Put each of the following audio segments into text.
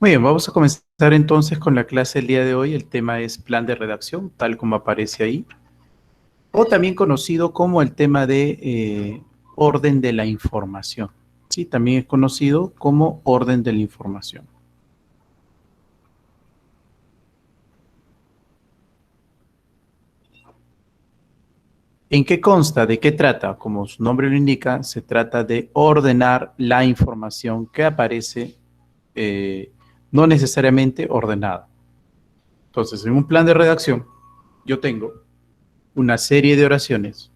Muy bien, vamos a comenzar entonces con la clase del día de hoy. El tema es plan de redacción, tal como aparece ahí, o también conocido como el tema de orden de la información. Sí, también es conocido como orden de la información. ¿En qué consta? ¿De qué trata? Como su nombre lo indica, se trata de ordenar la información que aparece, no necesariamente ordenada. Entonces, en un plan de redacción, yo tengo una serie de oraciones.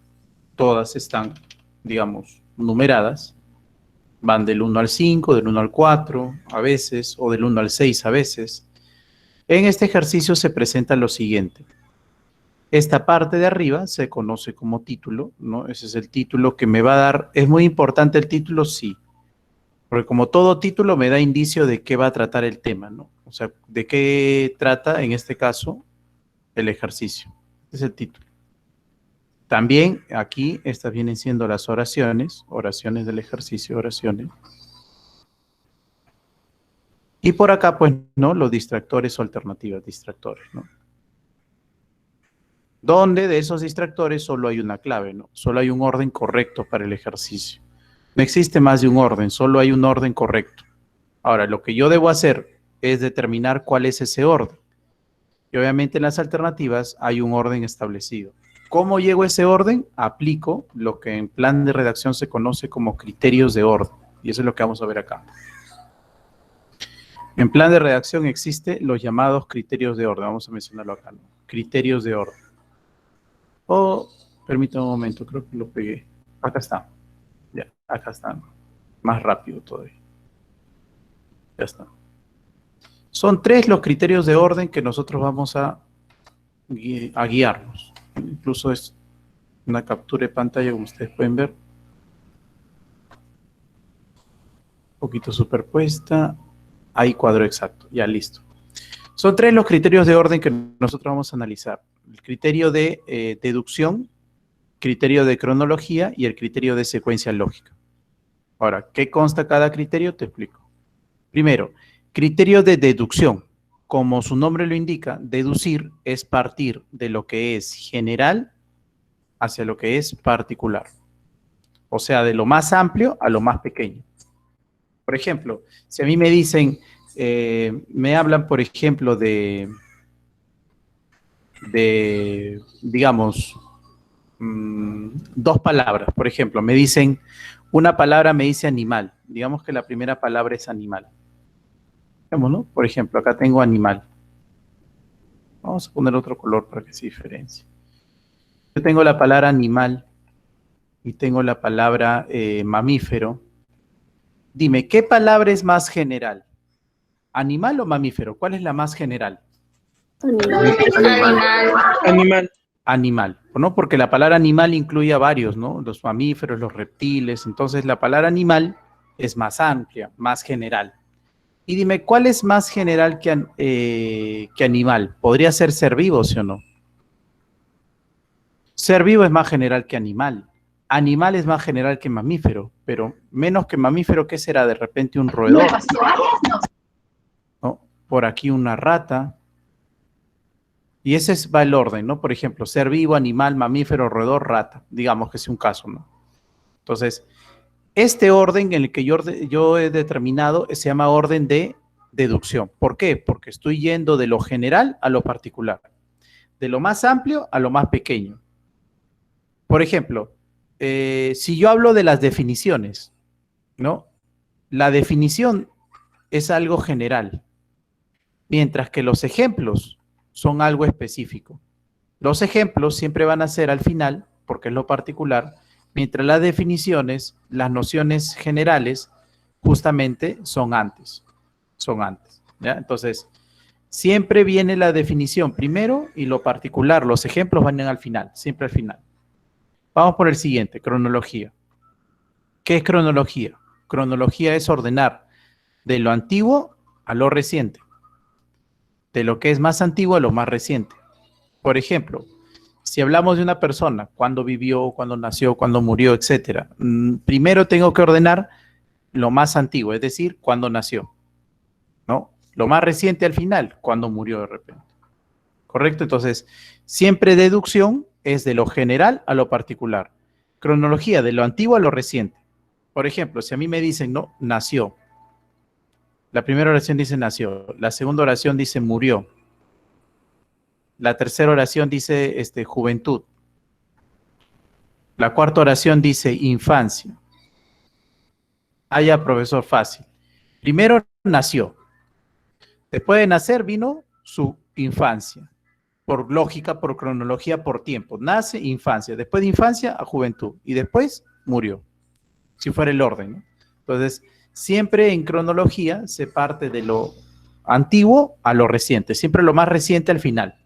Todas están, digamos, numeradas. Van del 1 al 5, del 1 al 4 a veces, o del 1 al 6 a veces. En este ejercicio se presenta lo siguiente. Esta parte de arriba se conoce como título, ¿no? Ese es el título que me va a dar. ¿Es muy importante el título? Sí. Porque como todo título me da indicio de qué va a tratar el tema, ¿no? O sea, de qué trata, en este caso, el ejercicio. Ese es el título. También aquí estas vienen siendo las oraciones, oraciones del ejercicio, oraciones. Y por acá, pues, ¿no? Los distractores o alternativas, distractores, ¿no? Donde de esos distractores solo hay una clave, ¿no? Solo hay un orden correcto para el ejercicio. No existe más de un orden, solo hay un orden correcto. Ahora, lo que yo debo hacer es determinar cuál es ese orden. Y obviamente en las alternativas hay un orden establecido. ¿Cómo llego a ese orden? Aplico lo que en plan de redacción se conoce como criterios de orden. Y eso es lo que vamos a ver acá. En plan de redacción existen los llamados criterios de orden. Vamos a mencionarlo acá, ¿no? Criterios de orden. Permítame un momento, creo que lo pegué. Acá está. Ya, acá está. Más rápido todavía. Ya está. Son 3 los criterios de orden que nosotros vamos a guiarnos. Incluso es una captura de pantalla, como ustedes pueden ver. Un poquito superpuesta. Ahí cuadro exacto. Ya listo. Son 3 los criterios de orden que nosotros vamos a analizar. El criterio de deducción, criterio de cronología y el criterio de secuencia lógica. Ahora, ¿qué consta cada criterio? Te explico. Primero, criterio de deducción. Como su nombre lo indica, deducir es partir de lo que es general hacia lo que es particular. O sea, de lo más amplio a lo más pequeño. Por ejemplo, si a mí me dicen, me hablan, por ejemplo, digamos, 2 palabras. Por ejemplo, me dicen, una palabra me dice animal. Digamos que la primera palabra es animal. Digamos, ¿no? Por ejemplo, acá tengo animal. Vamos a poner otro color para que se diferencie. Yo tengo la palabra animal y tengo la palabra mamífero. Dime, ¿qué palabra es más general? ¿Animal o mamífero? ¿Cuál es la más general? Animal. Animal, ¿no? Porque la palabra animal incluye a varios, ¿no? Los mamíferos, los reptiles. Entonces, la palabra animal es más amplia, más general. Y dime, ¿cuál es más general que animal? ¿Podría ser vivo, sí o no? Ser vivo es más general que animal. Animal es más general que mamífero, pero menos que mamífero, ¿qué será? De repente un roedor, ¿no? Por aquí una rata. Y ese va el orden, ¿no? Por ejemplo, ser vivo, animal, mamífero, roedor, rata. Digamos que es un caso, ¿no? Entonces, este orden en el que yo he determinado se llama orden de deducción. ¿Por qué? Porque estoy yendo de lo general a lo particular, de lo más amplio a lo más pequeño. Por ejemplo, si yo hablo de las definiciones, ¿no? La definición es algo general, mientras que los ejemplos son algo específico. Los ejemplos siempre van a ser al final, porque es lo particular, mientras las definiciones, las nociones generales, justamente son antes. Son antes, ¿ya? Entonces, siempre viene la definición primero y lo particular, los ejemplos van al final, siempre al final. Vamos por el siguiente, cronología. ¿Qué es cronología? Cronología es ordenar de lo antiguo a lo reciente, de lo que es más antiguo a lo más reciente. Por ejemplo, si hablamos de una persona, cuándo vivió, cuándo nació, cuándo murió, etcétera, primero tengo que ordenar lo más antiguo, es decir, cuándo nació, ¿no? Lo más reciente al final, cuando murió de repente. ¿Correcto? Entonces, siempre deducción es de lo general a lo particular. Cronología, de lo antiguo a lo reciente. Por ejemplo, si a mí me dicen, no, nació. La primera oración dice nació. La segunda oración dice murió. La tercera oración dice juventud. La cuarta oración dice infancia. Ah, ya, profesor, fácil. Primero nació. Después de nacer vino su infancia. Por lógica, por cronología, por tiempo. Nace, infancia. Después de infancia, a juventud. Y después murió. Si fuera el orden, ¿no? Entonces, siempre en cronología se parte de lo antiguo a lo reciente. Siempre lo más reciente al final.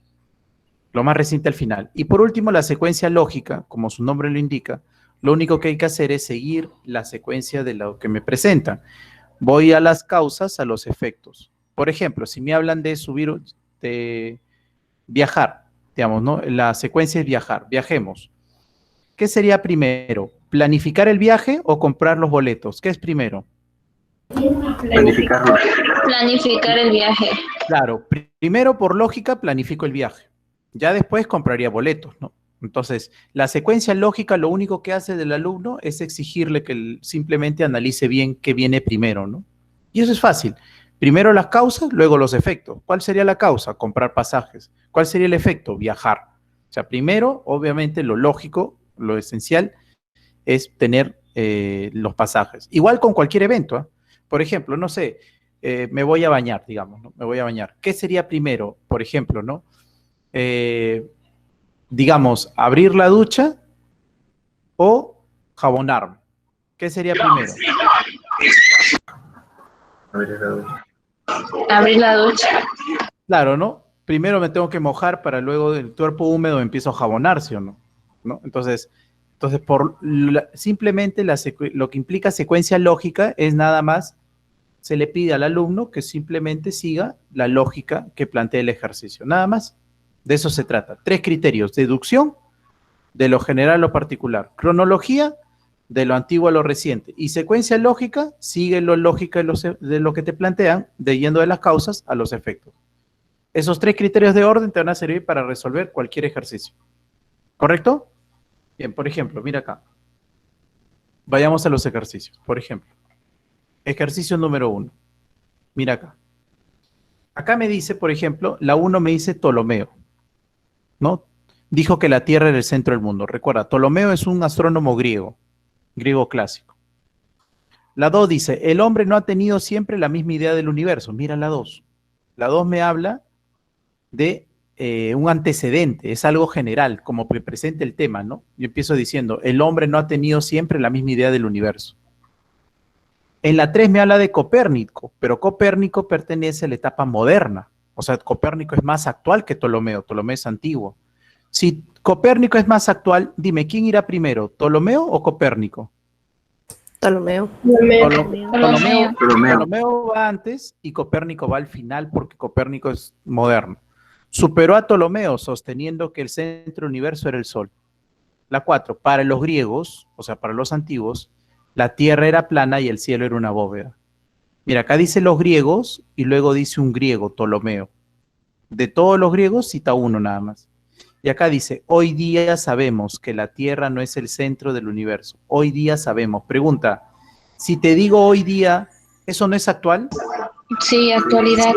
Lo más reciente al final. Y por último, la secuencia lógica, como su nombre lo indica, lo único que hay que hacer es seguir la secuencia de lo que me presentan. Voy a las causas, a los efectos. Por ejemplo, si me hablan de subir, de viajar, digamos, ¿no? La secuencia es viajar, viajemos. ¿Qué sería primero? ¿Planificar el viaje o comprar los boletos? ¿Qué es primero? Planificarlo. Planificar el viaje. Claro, primero por lógica planifico el viaje. Ya después compraría boletos, ¿no? Entonces, la secuencia lógica lo único que hace del alumno es exigirle que él simplemente analice bien qué viene primero, ¿no? Y eso es fácil. Primero las causas, luego los efectos. ¿Cuál sería la causa? Comprar pasajes. ¿Cuál sería el efecto? Viajar. O sea, primero, obviamente, lo lógico, lo esencial, es tener los pasajes. Igual con cualquier evento, ¿eh? Por ejemplo, no sé, me voy a bañar, digamos, ¿no? Me voy a bañar. ¿Qué sería primero? Por ejemplo, ¿no? Digamos, abrir la ducha o jabonarme. ¿Qué sería primero? Abrir la ducha. Claro, ¿no? Primero me tengo que mojar para luego del cuerpo húmedo empiezo a jabonar, ¿sí o no? ¿No? Entonces simplemente lo que implica secuencia lógica es nada más, se le pide al alumno que simplemente siga la lógica que plantea el ejercicio. Nada más. De eso se trata. 3 criterios: deducción, de lo general a lo particular; cronología, de lo antiguo a lo reciente; y secuencia lógica, sigue lo lógica de lo que te plantean, yendo de las causas a los efectos. Esos 3 criterios de orden te van a servir para resolver cualquier ejercicio. ¿Correcto? Bien, por ejemplo, mira acá. Vayamos a los ejercicios. Por ejemplo, ejercicio número 1. Mira acá. Acá me dice, por ejemplo, la 1 me dice Ptolomeo, ¿no? Dijo que la Tierra era el centro del mundo. Recuerda, Ptolomeo es un astrónomo griego, griego clásico. La 2 dice, el hombre no ha tenido siempre la misma idea del universo. Mira la 2. La 2 me habla de un antecedente, es algo general, como que presenta el tema, ¿no? Yo empiezo diciendo, el hombre no ha tenido siempre la misma idea del universo. En la 3 me habla de Copérnico, pero Copérnico pertenece a la etapa moderna. O sea, Copérnico es más actual que Ptolomeo. Ptolomeo es antiguo. Si Copérnico es más actual, dime, ¿quién irá primero, Ptolomeo o Copérnico? Ptolomeo. Ptolomeo va antes y Copérnico va al final porque Copérnico es moderno. Superó a Ptolomeo sosteniendo que el centro del universo era el Sol. La 4, para los griegos, o sea, para los antiguos, la tierra era plana y el cielo era una bóveda. Mira, acá dice los griegos y luego dice un griego, Ptolomeo. De todos los griegos cita uno nada más. Y acá dice, hoy día sabemos que la tierra no es el centro del universo. Hoy día sabemos. Pregunta, si te digo hoy día, ¿eso no es actual? Sí, actualidad.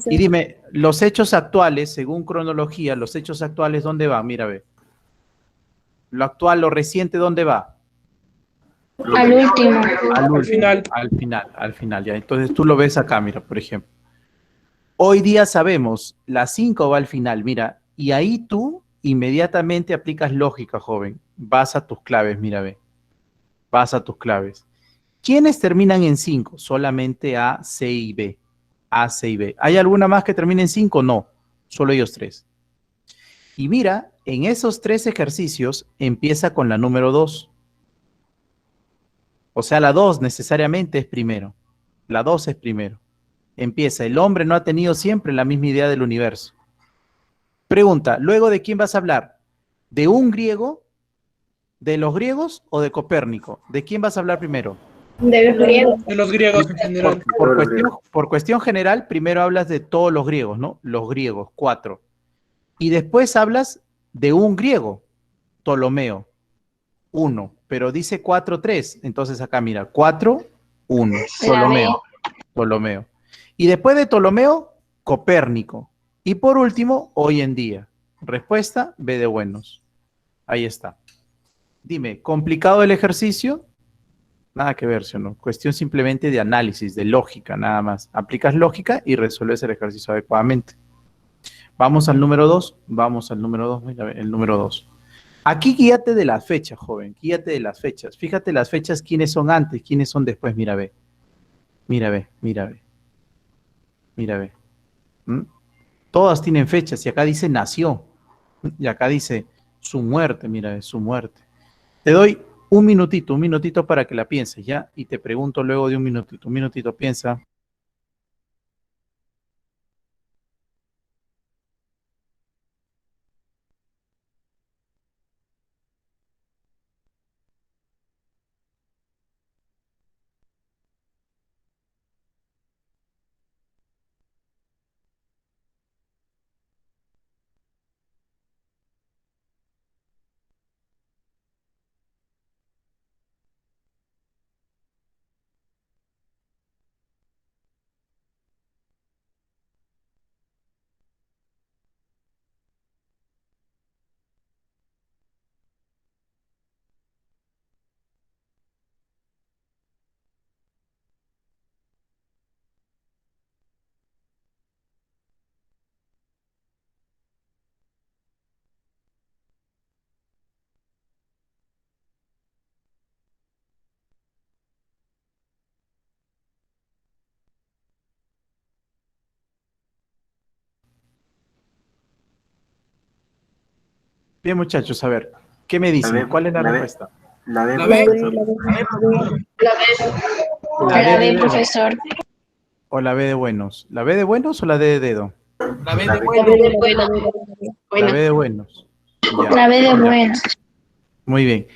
Y dime, los hechos actuales, según cronología, los hechos actuales, ¿dónde va? Mira, ve. Lo actual, lo reciente, ¿dónde va? Al último. Al final, ya. Entonces tú lo ves acá, mira, por ejemplo. Hoy día sabemos, la 5 va al final, mira, y ahí tú inmediatamente aplicas lógica, joven. Vas a tus claves, mira, ve. Vas a tus claves. ¿Quiénes terminan en 5? Solamente A, C y B. A, C y B. ¿Hay alguna más que termine en 5? No, solo ellos 3. Y mira, en esos 3 ejercicios empieza con la número 2. O sea, la 2 necesariamente es primero. La 2 es primero. Empieza, el hombre no ha tenido siempre la misma idea del universo. Pregunta, ¿luego de quién vas a hablar? ¿De un griego? ¿De los griegos o de Copérnico? ¿De quién vas a hablar primero? De los griegos. De los griegos en general. Por cuestión general, primero hablas de todos los griegos, ¿no? Los griegos, 4. Y después hablas de un griego, Ptolomeo, 1. Pero dice 4, 3. Entonces acá mira, 4, 1. Ptolomeo. Ptolomeo. Y después de Ptolomeo, Copérnico. Y por último, hoy en día. Respuesta, B de buenos. Ahí está. Dime, ¿complicado el ejercicio? Nada que ver, ¿sí o no? Cuestión simplemente de análisis, de lógica, nada más. Aplicas lógica y resuelves el ejercicio adecuadamente. Vamos al número 2. Vamos al número 2. Mira, el número 2. Aquí guíate de las fechas, joven. Guíate de las fechas. Fíjate las fechas, quiénes son antes, quiénes son después. Mira, ve. Mira, ve, mira, ve. Mira, ve. ¿Mm? Todas tienen fechas y acá dice nació. Y acá dice su muerte, mira, ve, su muerte. Te doy un minutito para que la pienses, ¿ya? Y te pregunto luego de un minutito, piensa. Bien, muchachos, a ver, ¿qué me dicen? ¿Cuál es la respuesta? La B. La B, profesor. ¿O la B de buenos? ¿La B de buenos o la D de dedo? La B de La B de buenos. Ya. La B de buenos. Muy bien.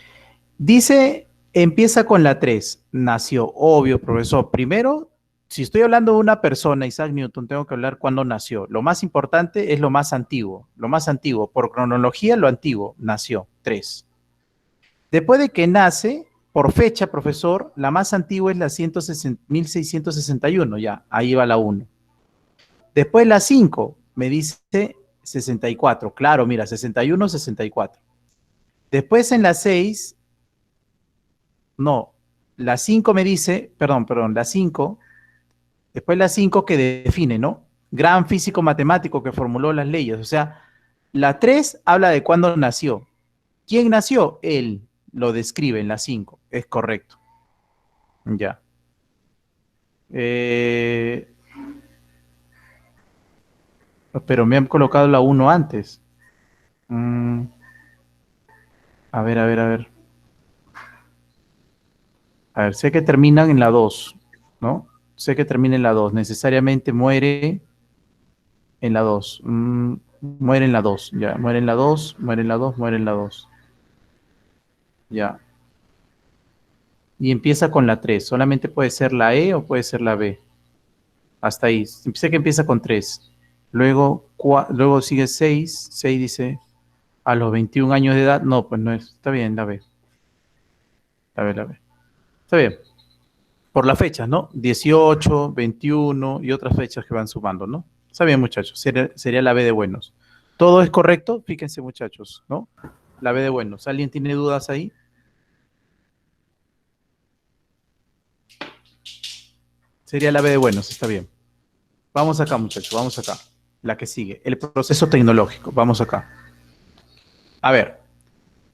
Dice, empieza con la 3. Nació, obvio, profesor. Primero, si estoy hablando de una persona, Isaac Newton, tengo que hablar cuándo nació. Lo más importante es lo más antiguo. Lo más antiguo, por cronología, lo antiguo, nació, 3. Después de que nace, por fecha, profesor, la más antigua es la 1661, ya, ahí va la 1. Después la 5, me dice 64. Claro, mira, 61, 64. Después en la 6, no, la 5 me dice, perdón, la 5, después la 5 que define, ¿no? Gran físico matemático que formuló las leyes. O sea, la 3 habla de cuándo nació. ¿Quién nació? Él lo describe en la 5. Es correcto. Ya. Pero me han colocado la 1 antes. A ver. A ver, sé que terminan en la 2, ¿no? Sé que termina en la 2. Necesariamente muere en la 2. Muere en la 2. Ya, muere en la 2, muere en la 2, muere en la 2. Ya. Y empieza con la 3. Solamente puede ser la E o puede ser la B. Hasta ahí. Sé que empieza con 3. Luego sigue 6. 6 dice, a los 21 años de edad. No, pues no es. Está bien, la B. La B. Está bien. Por las fechas, ¿no? 18, 21 y otras fechas que van sumando, ¿no? Está bien, muchachos. Sería la B de buenos. ¿Todo es correcto? Fíjense, muchachos, ¿no? La B de buenos. ¿Alguien tiene dudas ahí? Sería la B de buenos, está bien. Vamos acá, muchachos, vamos acá. La que sigue. El proceso tecnológico. Vamos acá. A ver.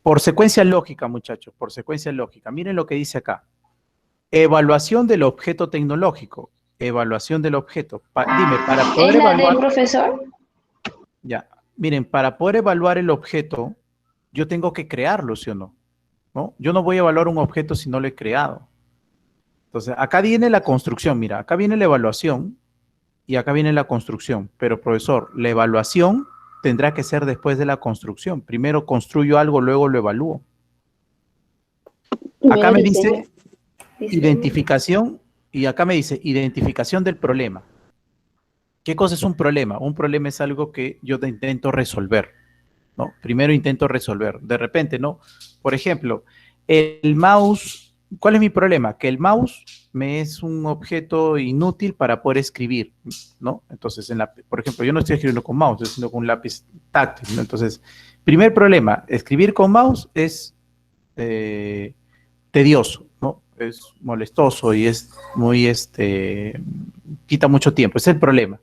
Por secuencia lógica, muchachos, por secuencia lógica. Miren lo que dice acá. Evaluación del objeto tecnológico. Evaluación del objeto. Dime, para poder ¿Es la evaluar... D, profesor? Ya. Miren, para poder evaluar el objeto, yo tengo que crearlo, ¿sí o no? ¿No? Yo no voy a evaluar un objeto si no lo he creado. Entonces, acá viene la construcción. Mira, acá viene la evaluación y acá viene la construcción. Pero, profesor, la evaluación tendrá que ser después de la construcción. Primero construyo algo, luego lo evalúo. Acá me dice... Identificación, y acá me dice identificación del problema. ¿Qué cosa es un problema? Un problema es algo que yo intento resolver, ¿no? Primero intento resolver. De repente, ¿no? Por ejemplo, el mouse, ¿cuál es mi problema? Que el mouse me es un objeto inútil para poder escribir, ¿no? Entonces, por ejemplo, yo no estoy escribiendo con mouse, estoy escribiendo con un lápiz táctil, ¿no? Entonces, primer problema, escribir con mouse es tedioso, ¿no? Es molestoso y es muy, quita mucho tiempo, ese es el problema.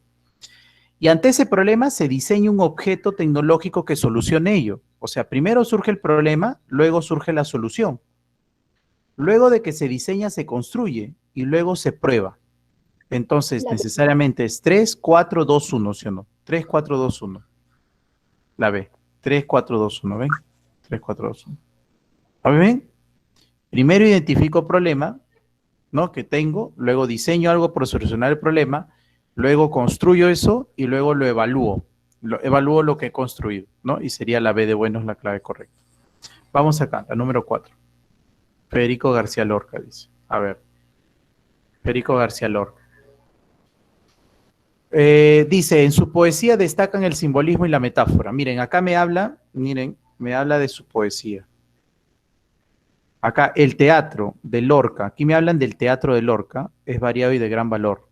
Y ante ese problema se diseña un objeto tecnológico que solucione ello. O sea, primero surge el problema, luego surge la solución. Luego de que se diseña, se construye y luego se prueba. Entonces, necesariamente es 3, 4, 2, 1, ¿sí o no? 3, 4, 2, 1. La B. 3, 4, 2, 1, ¿ven? 3, 4, 2, 1. ¿A ver, ven? Primero identifico problema, ¿no? Que tengo, luego diseño algo para solucionar el problema, luego construyo eso y luego lo evalúo. Evalúo lo que he construido, ¿no? Y sería la B de bueno es la clave correcta. Vamos acá, la número 4. Federico García Lorca dice. A ver. Federico García Lorca. Dice, en su poesía destacan el simbolismo y la metáfora. Miren, acá me habla de su poesía. Acá, el teatro de Lorca. Aquí me hablan del teatro de Lorca. Es variado y de gran valor.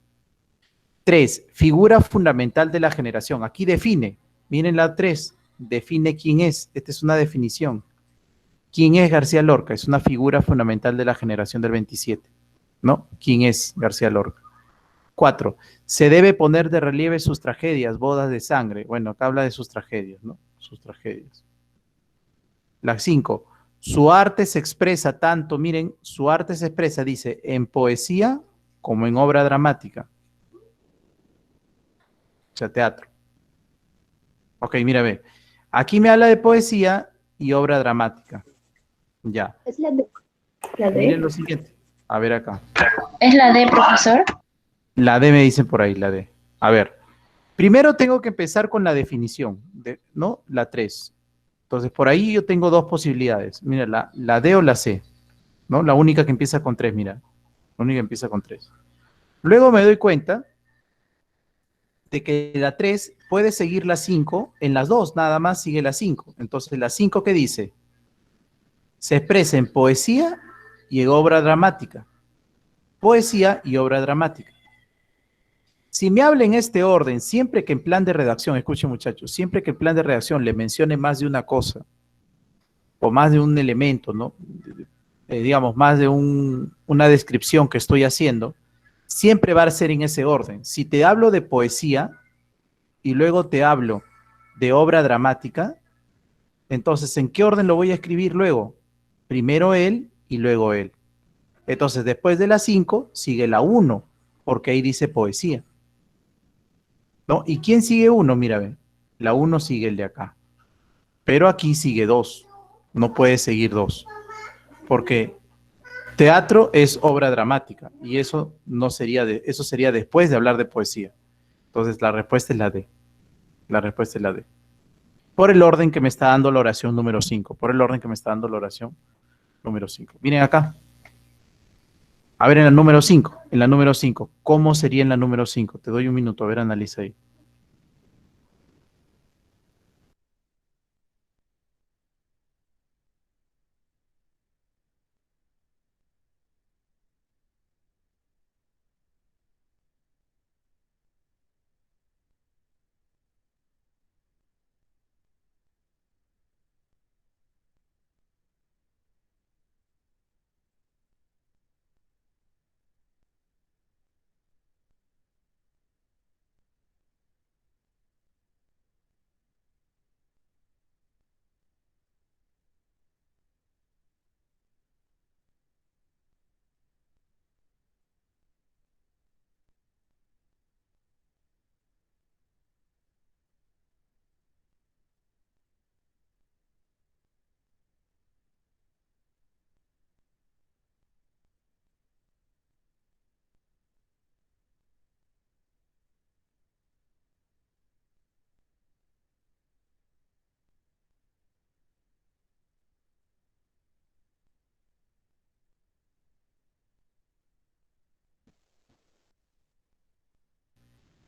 3, figura fundamental de la generación. Aquí define. Miren la 3. Define quién es. Esta es una definición. ¿Quién es García Lorca? Es una figura fundamental de la generación del 27. ¿No? ¿Quién es García Lorca? 4. Se debe poner de relieve sus tragedias, bodas de sangre. Bueno, acá habla de sus tragedias, ¿no? Sus tragedias. La 5. Su arte se expresa tanto, miren, su arte se expresa, dice, en poesía como en obra dramática. O sea, teatro. Ok, mira, ve. Aquí me habla de poesía y obra dramática. Ya. ¿Es la D? ¿La Miren D? lo siguiente. A ver acá. ¿Es la D, profesor? La D me dicen por ahí, la D. A ver. Primero tengo que empezar con la definición, ¿no? La 3. Entonces, por ahí yo tengo dos posibilidades. Mira, la D o la C, ¿no? La única que empieza con 3, mira. La única que empieza con 3. Luego me doy cuenta de que la 3 puede seguir la 5, en las dos nada más sigue la 5. Entonces, la 5, ¿qué dice? Se expresa en poesía y en obra dramática. Poesía y obra dramática. Si me habla en este orden, siempre que en plan de redacción, escuchen muchachos, siempre que en plan de redacción le mencione más de una cosa o más de un elemento, ¿no? Digamos, más de una descripción que estoy haciendo, siempre va a ser en ese orden. Si te hablo de poesía y luego te hablo de obra dramática, entonces, ¿en qué orden lo voy a escribir luego? Primero él y luego él. Entonces, después de la 5 sigue la 1, porque ahí dice poesía. ¿No? ¿Y quién sigue 1? Mira, ve. La 1 sigue el de acá. Pero aquí sigue 2. No puede seguir 2. Porque teatro es obra dramática y eso no sería eso sería después de hablar de poesía. Entonces, la respuesta es la D. La respuesta es la D. Por el orden que me está dando la oración número 5. Por el orden que me está dando la oración número 5. Miren acá. A ver, en la número 5. En la número 5. ¿Cómo sería en la número 5? Te doy un minuto. A ver, analiza ahí.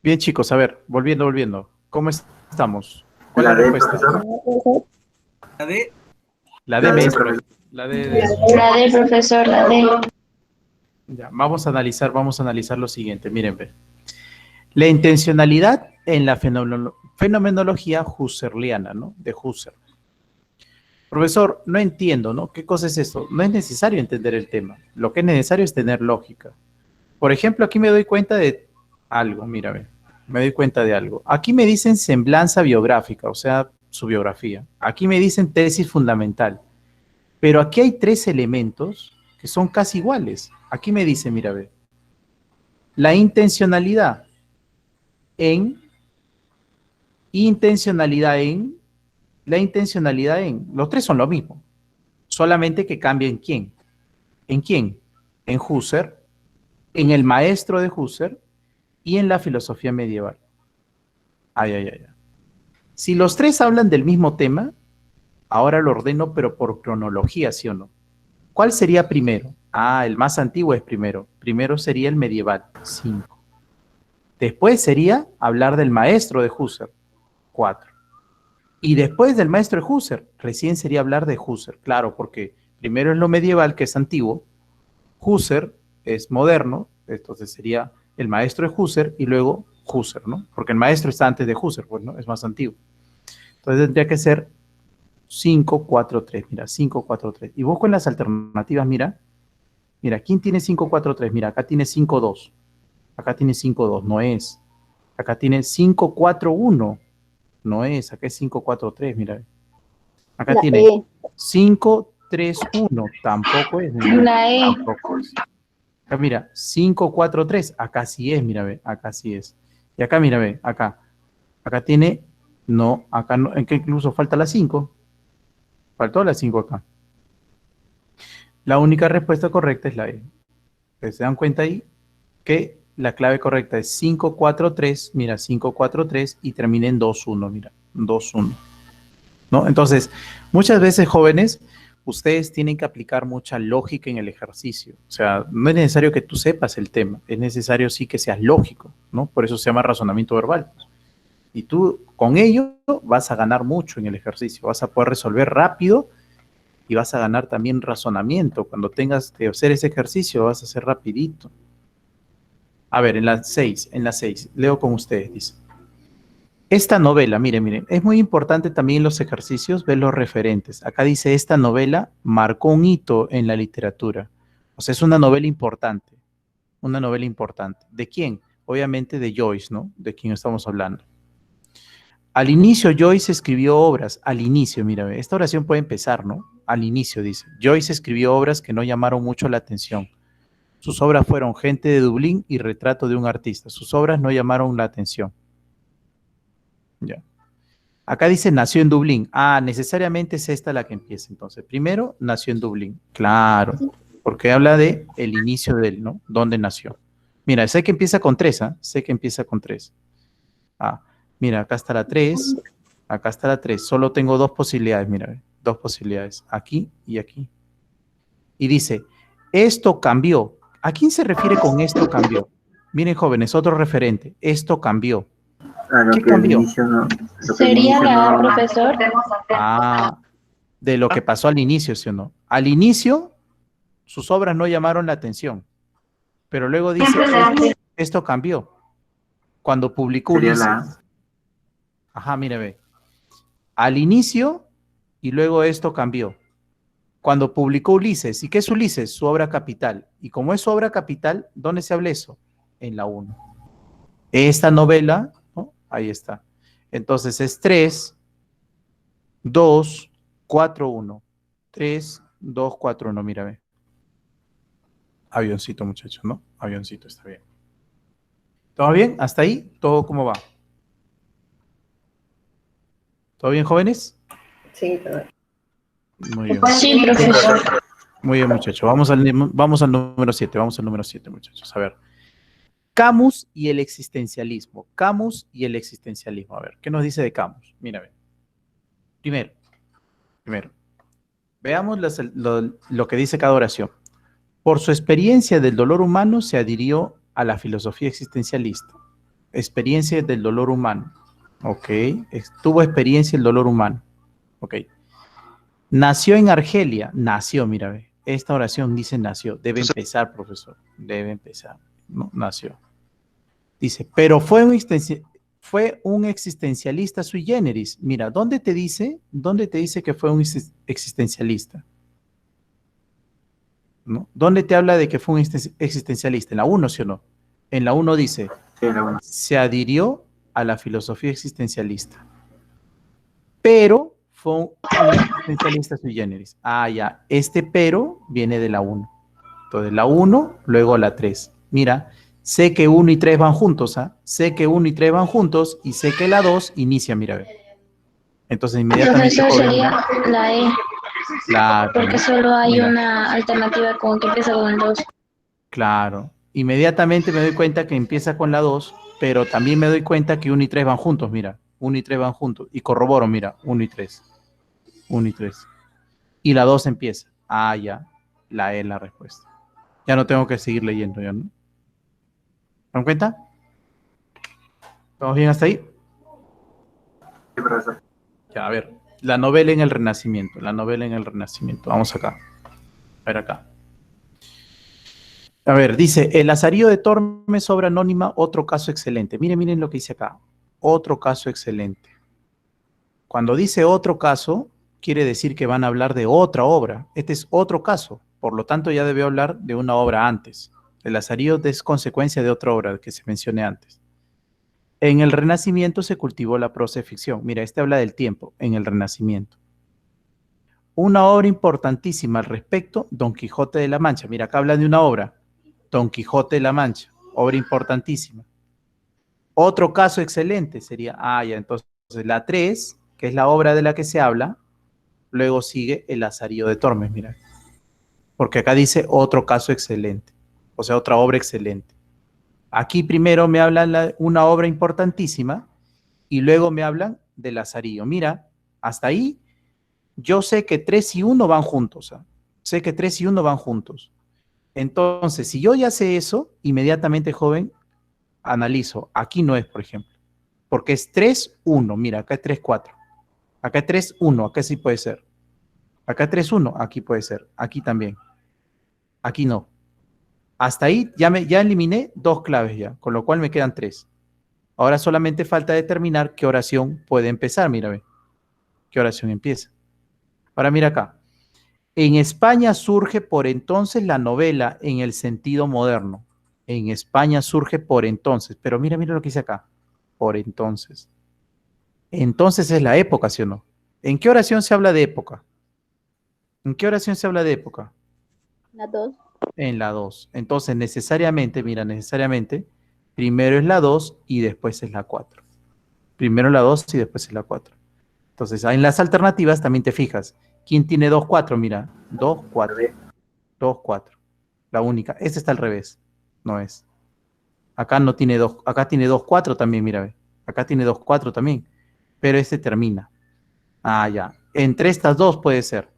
Bien, chicos, a ver, volviendo. ¿Cómo estamos? ¿Cuál La es la D, respuesta? profesor. La D. La La D, D, maestro. profesor. La D. La D, profesor, la D. Ya, vamos a analizar lo siguiente. Miren, ve. La intencionalidad en la fenomenología husserliana, ¿no? De Husserl. Profesor, no entiendo, ¿no? ¿Qué cosa es esto? No es necesario entender el tema. Lo que es necesario es tener lógica. Por ejemplo, aquí me doy cuenta de algo, mira, ve. Me doy cuenta de algo. Aquí me dicen semblanza biográfica, o sea, su biografía. Aquí me dicen tesis fundamental. Pero aquí hay tres elementos que son casi iguales. Aquí me dice, mira, ve. La intencionalidad en, la intencionalidad en. Los tres son lo mismo. Solamente que cambia en quién. ¿En quién? En Husserl, en el maestro de Husserl y en la filosofía medieval. Ay. Si los tres hablan del mismo tema, ahora lo ordeno, pero por cronología, ¿sí o no? ¿Cuál sería primero? Ah, el más antiguo es primero. Primero sería el medieval, 5. Después sería hablar del maestro de Husserl, 4. Y después del maestro de Husserl, recién sería hablar de Husserl. Claro, porque primero es lo medieval, que es antiguo. Husserl es moderno, entonces sería el maestro de Husserl y luego Husserl, ¿no? Porque el maestro está antes de Husserl, pues, ¿no? Es más antiguo. Entonces tendría que ser 5, 4, 3. Mira, 5, 4, 3. Y busco en las alternativas, mira. Mira, ¿quién tiene 5, 4, 3? Mira, acá tiene 5, 2. Acá tiene 5, 2. No es. Acá tiene 5, 4, 1. No es. Acá es 5, 4, 3. Mira. Acá La tiene E. 5, 3, 1. Tampoco es. Mira. La E. Tampoco es. Acá mira, 5, 4, 3. Acá sí es, mira, ve. Acá sí es. Y acá, mira, ve. Acá. Acá tiene. No, acá no. En que incluso falta la 5. Faltó la 5 acá. La única respuesta correcta es la E. Ustedes se dan cuenta ahí que la clave correcta es 543, mira, 543 y termina en 21, mira, 21. ¿No? Entonces, muchas veces, jóvenes, ustedes tienen que aplicar mucha lógica en el ejercicio. O sea, no es necesario que tú sepas el tema, es necesario sí que seas lógico, ¿no? Por eso se llama razonamiento verbal. Y tú con ello vas a ganar mucho en el ejercicio, vas a poder resolver rápido y vas a ganar también razonamiento. Cuando tengas que hacer ese ejercicio, vas a hacer rapidito. A ver, en la 6, leo con ustedes, dice. Esta novela, miren, es muy importante también en los ejercicios ver los referentes. Acá dice, esta novela marcó un hito en la literatura. O sea, es una novela importante. Una novela importante. ¿De quién? Obviamente de Joyce, ¿no? De quien estamos hablando. Al inicio Joyce escribió obras, al inicio, mira, esta oración puede empezar, ¿no? Al inicio dice, Joyce escribió obras que no llamaron mucho la atención. Sus obras fueron Gente de Dublín y Retrato de un artista. Sus obras no llamaron la atención. Ya. Acá dice nació en Dublín. Ah, necesariamente es esta la que empieza entonces. Primero, nació en Dublín. Claro, porque habla de el inicio de él, ¿no? ¿Dónde nació? Mira, sé que empieza con 3, ¿ah? Sé que empieza con 3. Ah, mira, acá está la 3. Acá está la 3. Solo tengo dos posibilidades, mira, dos posibilidades. Aquí y aquí. Y dice, esto cambió. ¿A quién se refiere con esto cambió? Miren, jóvenes, otro referente. Esto cambió. ¿Qué cambió? ¿Sería la A, profesor? Ah, de lo que pasó al inicio, ¿sí o no? Al inicio, sus obras no llamaron la atención. Pero luego dice, esto cambió. Cuando publicó Ulises. Ajá, mire, ve. Al inicio, y luego esto cambió. Cuando publicó Ulises. ¿Y qué es Ulises? Su obra capital. Y como es su obra capital, ¿dónde se habla eso? En la 1. Esta novela, ¿no? Ahí está. Entonces es 3, 2, 4, 1. 3, 2, 4, 1. Mírame. Avioncito, muchachos, ¿no? Avioncito, está bien. ¿Todo bien? ¿Hasta ahí? ¿Todo cómo va? ¿Todo bien, jóvenes? Sí, todo. Muy bien. Sí, profesor. Muy bien, muchachos. Vamos al número 7. Vamos al número 7, muchachos. A ver. Camus y el existencialismo. Camus y el existencialismo. A ver, ¿qué nos dice de Camus? Mira, ve. Primero. Veamos lo que dice cada oración. Por su experiencia del dolor humano se adhirió a la filosofía existencialista. experiencia del dolor humano. Ok. Tuvo experiencia el dolor humano. Ok. Nació en Argelia. Nació, mira, ve. Esta oración dice nació. Debe empezar, profesor. Debe empezar. No, nació. Dice, pero fue un existencialista sui generis. Mira, ¿dónde te dice? ¿Dónde te dice que fue un existencialista? ¿No? ¿Dónde te habla de que fue un existencialista? ¿En la 1, sí o no? En la 1 dice, Sí, la una. se adhirió a la filosofía existencialista, pero fue un existencialista sui generis. Ah, ya, este pero viene de la 1. Entonces, la 1, luego la 3. Mira, sé que 1 y 3 van juntos, ¿ah? Sé que 1 y 3 van juntos y sé que la 2 inicia, mira, ve. Entonces, inmediatamente, Profesor, joven, sería la E, claro, porque solo hay mira, una alternativa con que empieza con el 2. claro. Inmediatamente me doy cuenta que empieza con la 2, pero también me doy cuenta que 1 y 3 van juntos, mira. 1 y 3 van juntos. Y corroboro, mira, 1 y 3. 1 y 3. Y la 2 empieza. Ah, ya. La E es la respuesta. Ya no tengo que seguir leyendo, ¿ya no? ¿Se dan cuenta? ¿Estamos bien hasta ahí? Sí, profesor. Ya, a ver. La novela en el Renacimiento. La novela en el Renacimiento. Vamos acá. A ver acá. A ver, dice, el Lazarillo de Tormes, obra anónima, otro caso excelente. Miren, miren lo que dice acá. Otro caso excelente. Cuando dice otro caso, quiere decir que van a hablar de otra obra. Este es otro caso. Por lo tanto, ya debió hablar de una obra antes. El Lazarillo es consecuencia de otra obra que se mencioné antes. En el Renacimiento se cultivó la prosa de ficción. Mira, este habla del tiempo, en el Renacimiento. Una obra importantísima al respecto, Don Quijote de la Mancha. Mira, acá hablan de una obra, Don Quijote de la Mancha, obra importantísima. Otro caso excelente sería, ya, entonces la 3, que es la obra de la que se habla, luego sigue el Lazarillo de Tormes, mira, porque acá dice otro caso excelente, o sea, otra obra excelente. Aquí primero me hablan una obra importantísima y luego me hablan de Lazarillo. Mira, hasta ahí yo sé que 3 y 1 van juntos. Sé que 3 y 1 van juntos. Entonces, si yo ya sé eso, inmediatamente, joven, analizo. Aquí no es, por ejemplo. Porque es 3 1. Mira, acá es 3 4. Acá es 3 1. Acá sí puede ser. Acá es 3 1. Aquí puede ser. Aquí también. Aquí no. Hasta ahí ya eliminé 2 claves ya, con lo cual me quedan 3. Ahora solamente falta determinar qué oración puede empezar. Mira, ve. ¿Qué oración empieza? Ahora mira acá. En España surge por entonces la novela en el sentido moderno. En España surge por entonces. Pero mira, mira lo que dice acá. Por entonces. Entonces es la época, ¿sí o no? ¿En qué oración se habla de época? ¿En qué oración se habla de época? La 2. En la 2. Entonces, necesariamente, mira, necesariamente, primero es la 2 y después es la 4. Primero la 2 y después es la 4. Entonces, en las alternativas también te fijas. ¿Quién tiene 2 4? Mira, 2 La 4. B. 2 4. La única. Este está al revés. No es. Acá no tiene 2. Acá tiene 2 4 también, mira, ve. Acá tiene 2 4 también. Pero este termina. Ah, ya. Entre estas dos puede ser.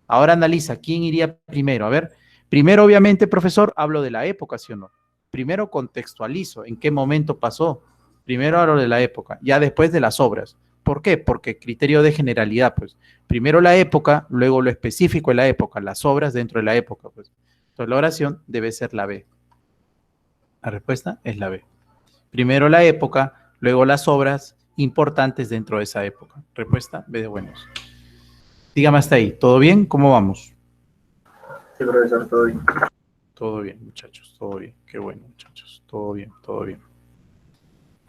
Ahora analiza, ¿quién iría primero? A ver, primero obviamente, profesor, hablo de la época, ¿sí o no? Primero contextualizo en qué momento pasó. Primero hablo de la época, ya después de las obras. ¿Por qué? Porque criterio de generalidad, pues. Primero la época, luego lo específico de la época, las obras dentro de la época, pues. Entonces la oración debe ser la B. La respuesta es la B. Primero la época, luego las obras importantes dentro de esa época. Respuesta B de buenos. Dígame hasta ahí, ¿todo bien? ¿Cómo vamos? Sí, profesor, todo bien. Todo bien, muchachos, todo bien. Qué bueno, muchachos. Todo bien, todo bien.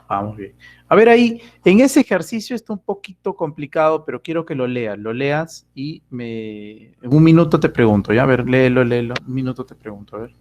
Vamos bien. A ver ahí, en ese ejercicio está un poquito complicado, pero quiero que lo leas y en un minuto te pregunto, ¿ya? A ver, léelo, léelo. Un minuto te pregunto, a ver.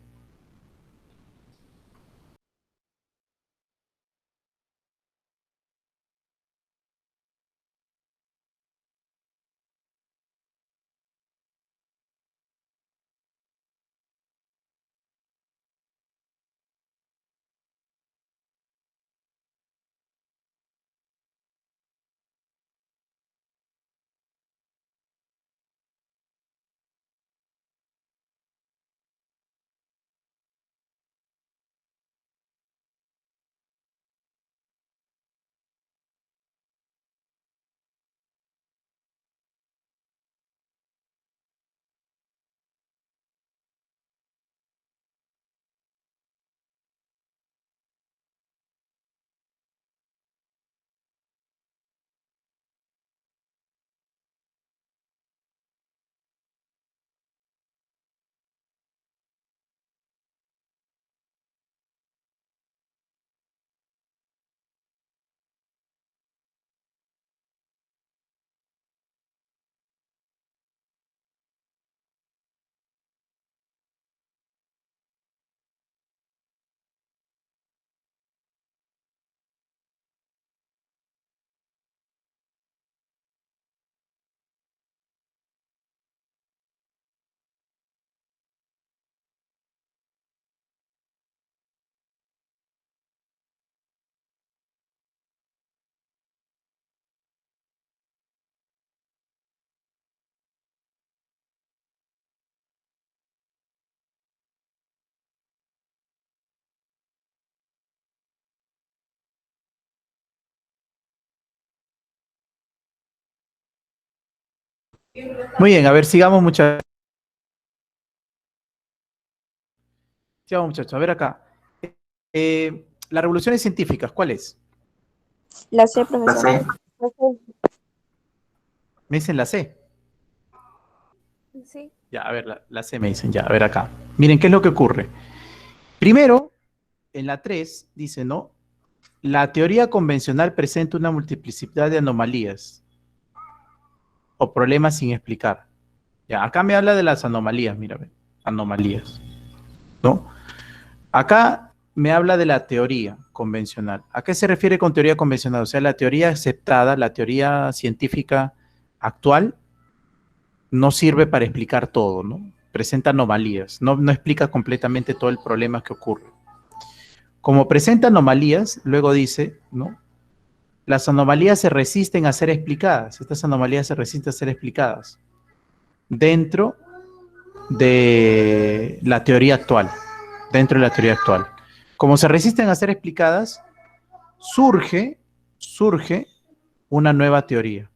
Muy bien, a ver, sigamos muchachos. Sigamos muchachos, a ver acá. Las revoluciones científicas, ¿cuál es? La C, La profesor. C. Me dicen la C. Sí. Ya, a ver, la C me dicen, ya, a ver acá. Miren, ¿qué es lo que ocurre? Primero, en la 3, dice, ¿no? La teoría convencional presenta una multiplicidad de anomalías o problemas sin explicar. Ya, acá me habla de las anomalías, mira, ve, anomalías, ¿no? Acá me habla de la teoría convencional. ¿A qué se refiere con teoría convencional? O sea, la teoría aceptada, la teoría científica actual, no sirve para explicar todo, ¿no? Presenta anomalías, no explica completamente todo el problema que ocurre. Como presenta anomalías, luego dice, ¿no? Las anomalías se resisten a ser explicadas. Estas anomalías se resisten a ser explicadas dentro de la teoría actual. Dentro de la teoría actual. Como se resisten a ser explicadas, surge una nueva teoría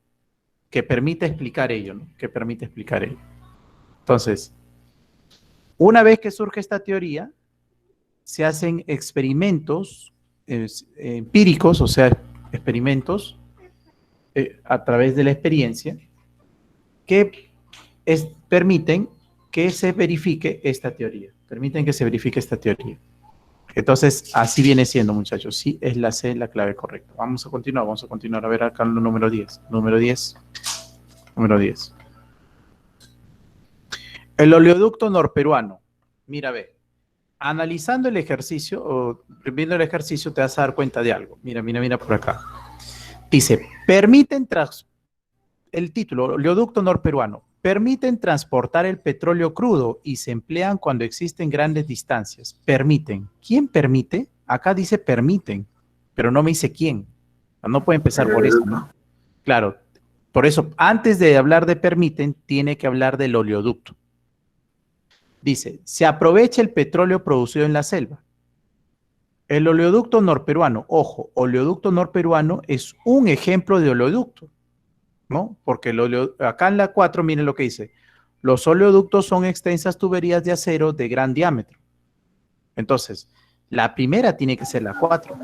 que permite explicar ello, ¿no? Que permite explicar ello. Entonces, una vez que surge esta teoría, se hacen experimentos empíricos, o sea, experimentos a través de la experiencia que permiten que se verifique esta teoría. Permiten que se verifique esta teoría. Entonces, así viene siendo, muchachos. Sí, es la C la clave correcta. Vamos a continuar. A ver acá el número 10. Número 10. Número 10. El oleoducto norperuano. Mira, ve. Analizando el ejercicio, o viendo el ejercicio, te vas a dar cuenta de algo. Mira por acá. Dice, el título, oleoducto norperuano, permiten transportar el petróleo crudo y se emplean cuando existen grandes distancias. Permiten. ¿Quién permite? Acá dice permiten, pero no me dice quién. No puede empezar por eso, ¿no? Claro, por eso, antes de hablar de permiten, tiene que hablar del oleoducto. Dice, se aprovecha el petróleo producido en la selva. El oleoducto norperuano, ojo, oleoducto norperuano es un ejemplo de oleoducto, ¿no? Porque acá en la 4, miren lo que dice. Los oleoductos son extensas tuberías de acero de gran diámetro. Entonces, la primera tiene que ser la 4.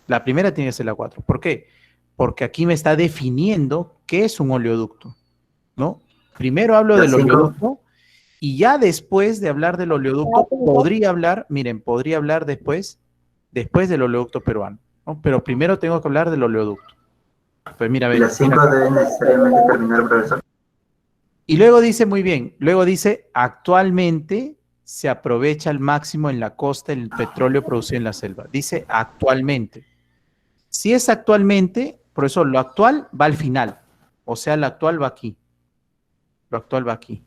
La primera tiene que ser la 4. ¿Por qué? Porque aquí me está definiendo qué es un oleoducto, ¿no? Primero hablo del oleoducto y ya después de hablar del oleoducto podría hablar después del oleoducto peruano, ¿no? Pero primero tengo que hablar del oleoducto. Pues mira, Y las 5 deben necesariamente terminar, profesor. Y luego dice muy bien, luego dice, actualmente se aprovecha al máximo en la costa el petróleo producido en la selva. Dice actualmente. Si es actualmente, por eso lo actual va al final. O sea, lo actual va aquí. Lo actual va aquí.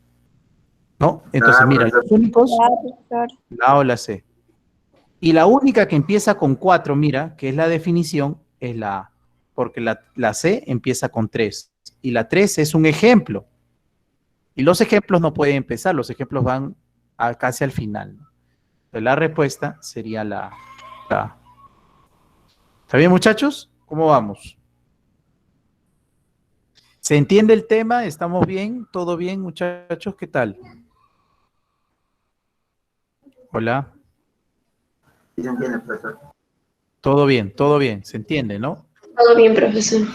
¿No? Entonces, mira, los únicos, la A o la C. Y la única que empieza con 4, mira, que es la definición, es la A. Porque la C empieza con 3. Y la 3 es un ejemplo. Y los ejemplos no pueden empezar, los ejemplos van casi al final, ¿no? Entonces, la respuesta sería la A. ¿Está bien, muchachos? ¿Cómo vamos? ¿Se entiende el tema? ¿Estamos bien? ¿Todo bien, muchachos? ¿Qué tal? Hola. Sí se entiende, profesor. Todo bien. ¿Se entiende, no? Todo bien, profesor.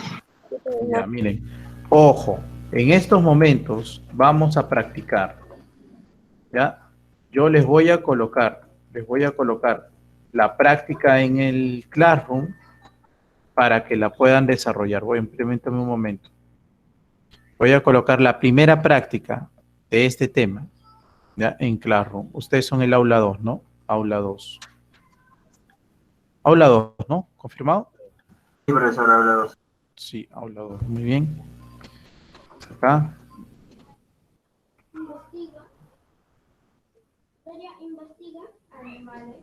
Ya, miren. Ojo, en estos momentos vamos a practicar. ¿Ya? Yo les voy a colocar la práctica en el Classroom para que la puedan desarrollar. Permítanme un momento. Voy a colocar la primera práctica de este tema, ¿ya? En Classroom. Ustedes son el aula 2, ¿no? Aula 2. Aula 2, ¿no? ¿Confirmado? Sí, profesor, aula 2. Sí, aula 2. Muy bien. Acá. Investiga animales.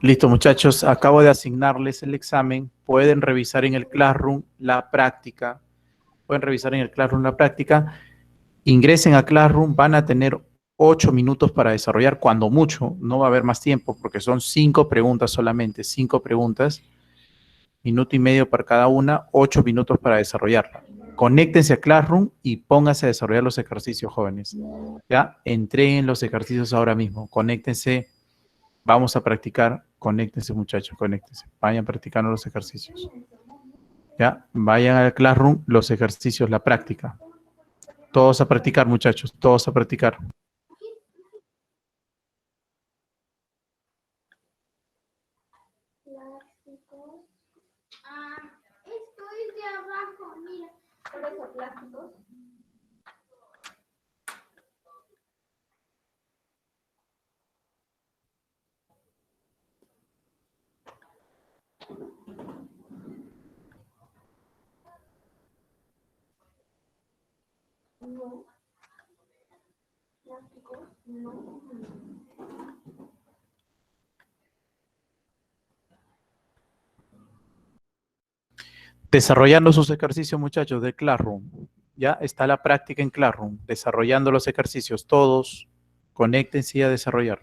Listo, muchachos. Acabo de asignarles el examen. Pueden revisar en el Classroom la práctica. Ingresen a Classroom. Van a tener 8 minutos para desarrollar, cuando mucho, no va a haber más tiempo, porque son 5 preguntas solamente, 5 preguntas, minuto y medio para cada una, 8 minutos para desarrollarla. Conéctense a Classroom y pónganse a desarrollar los ejercicios, jóvenes. ¿Ya? Entreguen los ejercicios ahora mismo, conéctense, vamos a practicar, conéctense muchachos, conéctense, vayan practicando los ejercicios. ¿Ya? Vayan al Classroom, los ejercicios, la práctica. Todos a practicar, muchachos, todos a practicar. Plásticos. Esto es de abajo, mira. Por eso, plásticos. No. Plásticos, no. Desarrollando sus ejercicios, muchachos, de Classroom. Ya está la práctica en Classroom, desarrollando los ejercicios. Todos conéctense a desarrollar.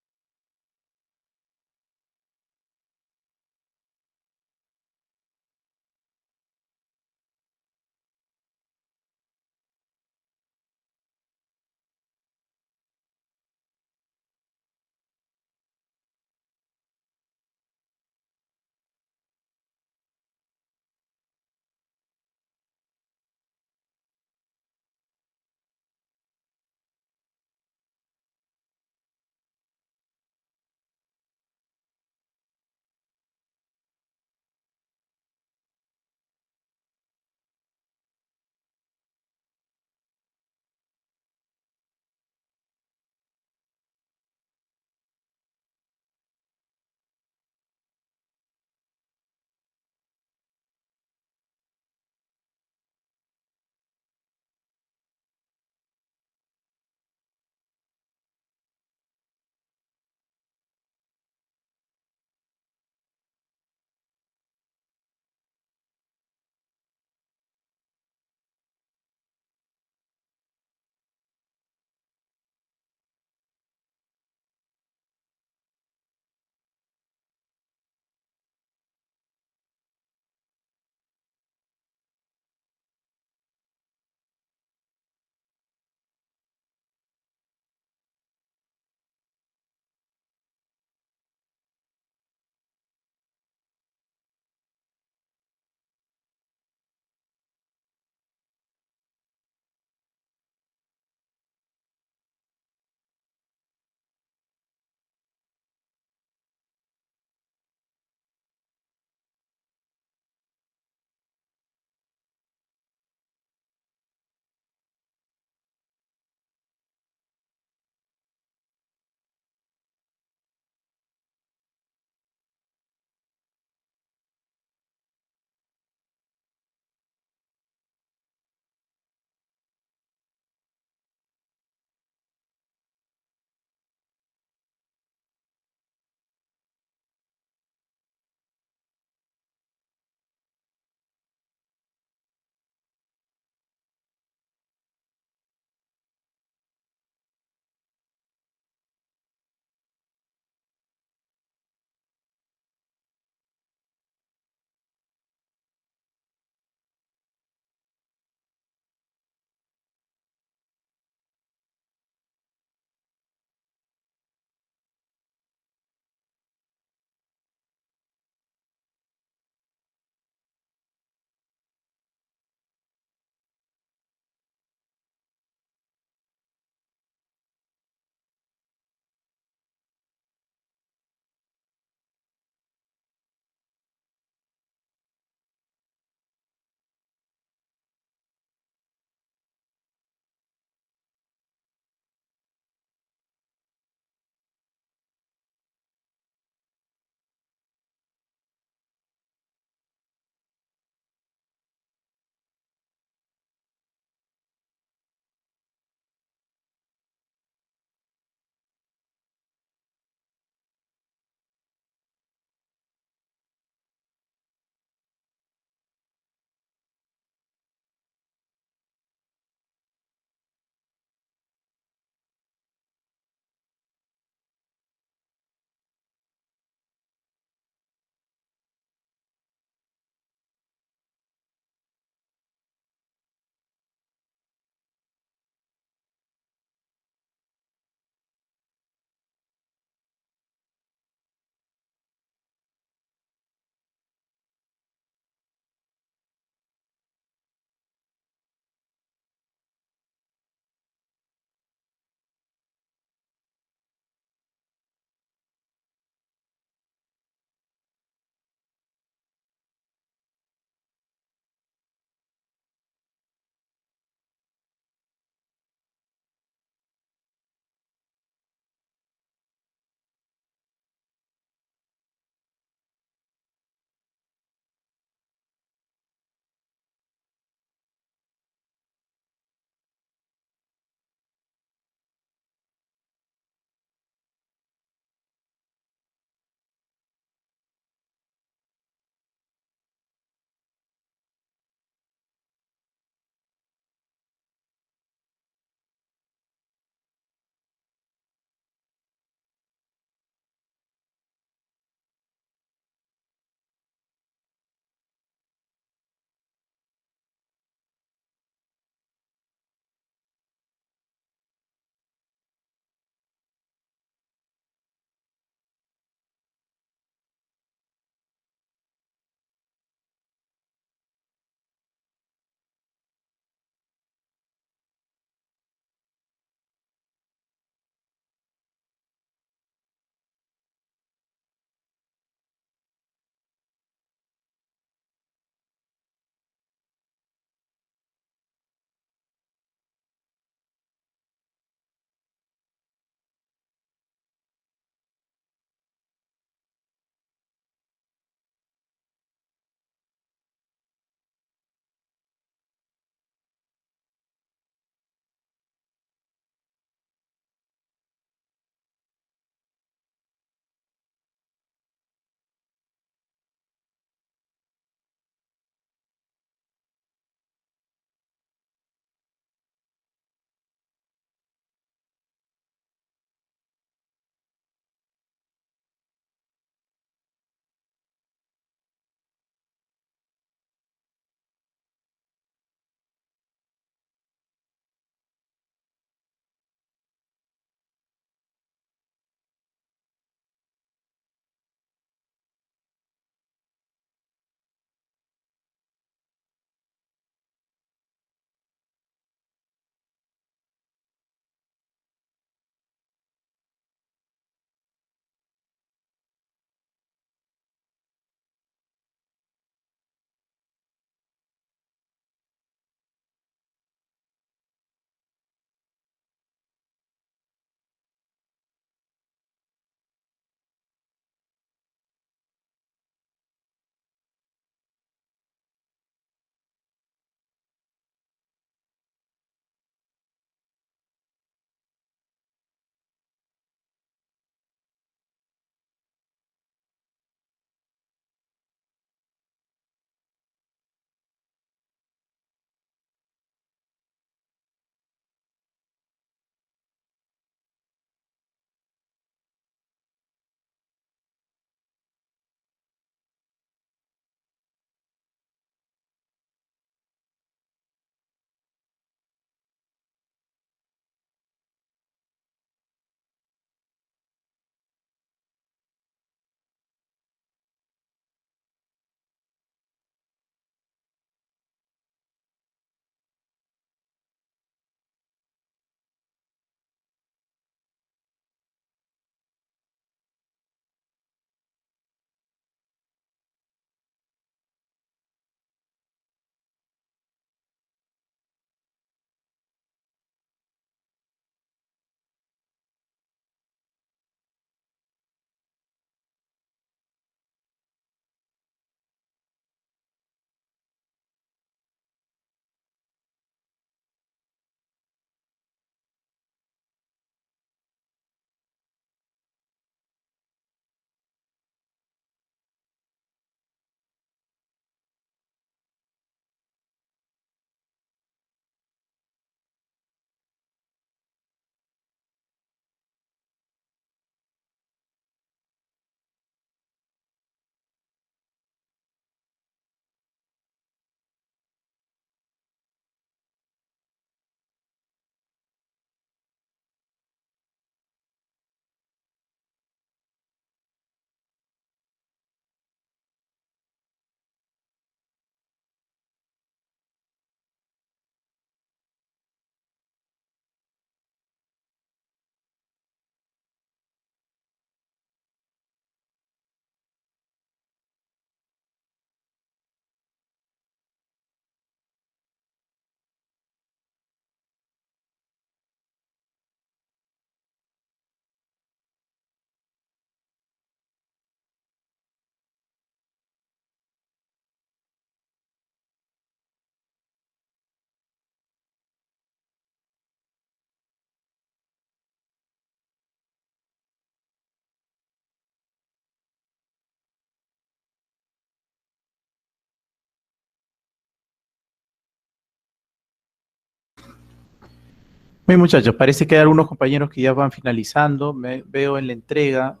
Bien, muchachos, parece que hay algunos compañeros que ya van finalizando. Veo en la entrega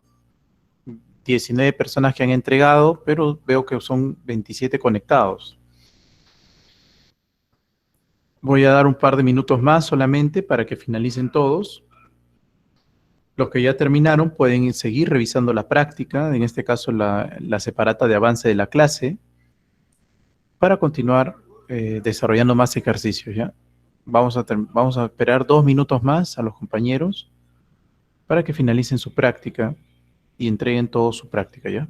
19 personas que han entregado, pero veo que son 27 conectados. Voy a dar un par de minutos más solamente para que finalicen todos. Los que ya terminaron pueden seguir revisando la práctica, en este caso la separata de avance de la clase, para continuar desarrollando más ejercicios, ¿ya? Vamos a esperar 2 minutos más a los compañeros para que finalicen su práctica y entreguen todo su práctica, ¿ya?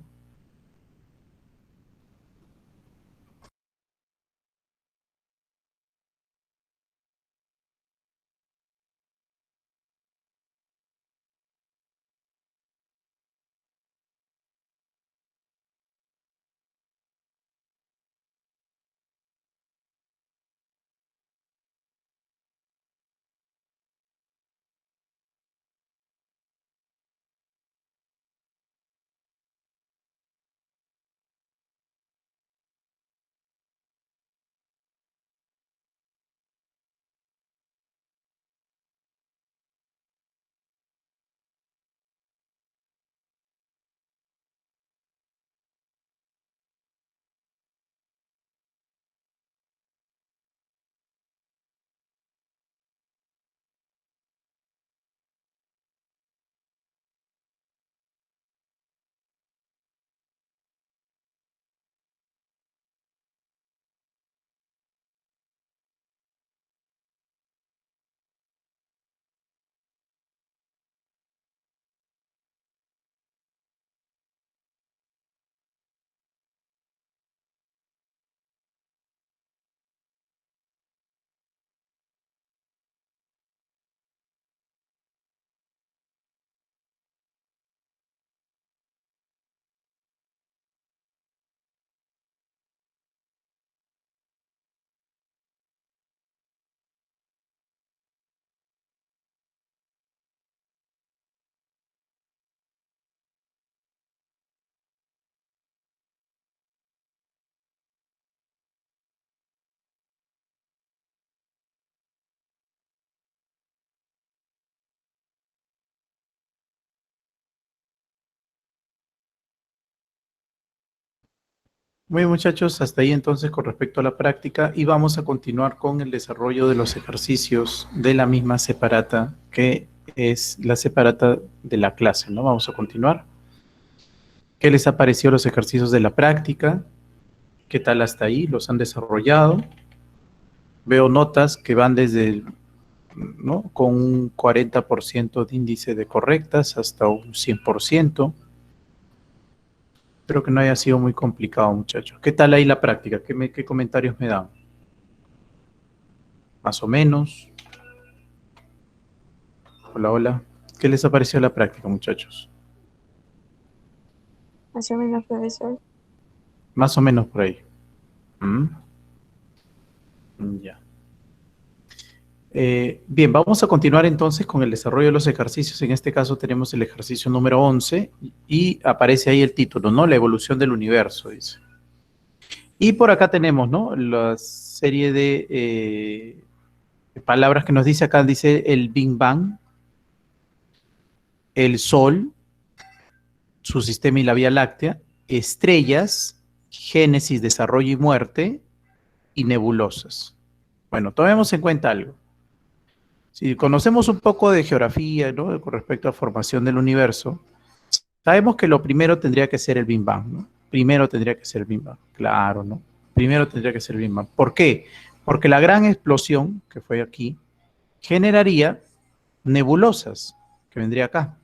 Muy bien, muchachos, hasta ahí entonces con respecto a la práctica y vamos a continuar con el desarrollo de los ejercicios de la misma separata, que es la separata de la clase, ¿no? Vamos a continuar. ¿Qué les ha parecido los ejercicios de la práctica? ¿Qué tal hasta ahí? ¿Los han desarrollado? Veo notas que van desde, ¿no?, con un 40% de índice de correctas hasta un 100%. Espero que no haya sido muy complicado, muchachos. ¿Qué tal ahí la práctica? ¿Qué comentarios me dan? Más o menos. Hola, hola. ¿Qué les ha parecido la práctica, muchachos? Más o menos, profesor. Más o menos por ahí. Ya. Bien, vamos a continuar entonces con el desarrollo de los ejercicios. En este caso tenemos el ejercicio número 11 y aparece ahí el título, ¿no? La evolución del universo, dice. Y por acá tenemos, ¿no?, la serie de palabras que nos dice acá. Dice el Big Bang, el Sol, su sistema y la Vía Láctea, estrellas, génesis, desarrollo y muerte, y nebulosas. Bueno, tomemos en cuenta algo. Si conocemos un poco de geografía, ¿no?, con respecto a formación del universo, sabemos que lo primero tendría que ser el Big Bang, ¿no? Primero tendría que ser el Big Bang, claro, ¿no? Primero tendría que ser el Big Bang. ¿Por qué? Porque la gran explosión que fue aquí generaría nebulosas, que vendría acá.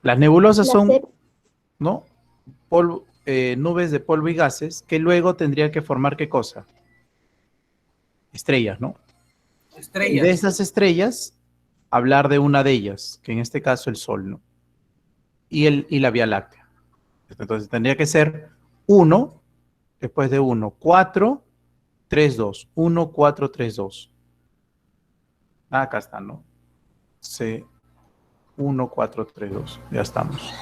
Las nebulosas son, ¿no?, polvo, nubes de polvo y gases que luego tendrían que formar, ¿qué cosa? Estrellas, ¿no? Estrellas. Y de esas estrellas, hablar de una de ellas, que en este caso el Sol, ¿no? Y la Vía Láctea. Entonces tendría que ser 1, después de 1, 4, 3, 2. 1, 4, 3, 2. Acá está, ¿no? C, 1, 4, 3, 2. Ya estamos.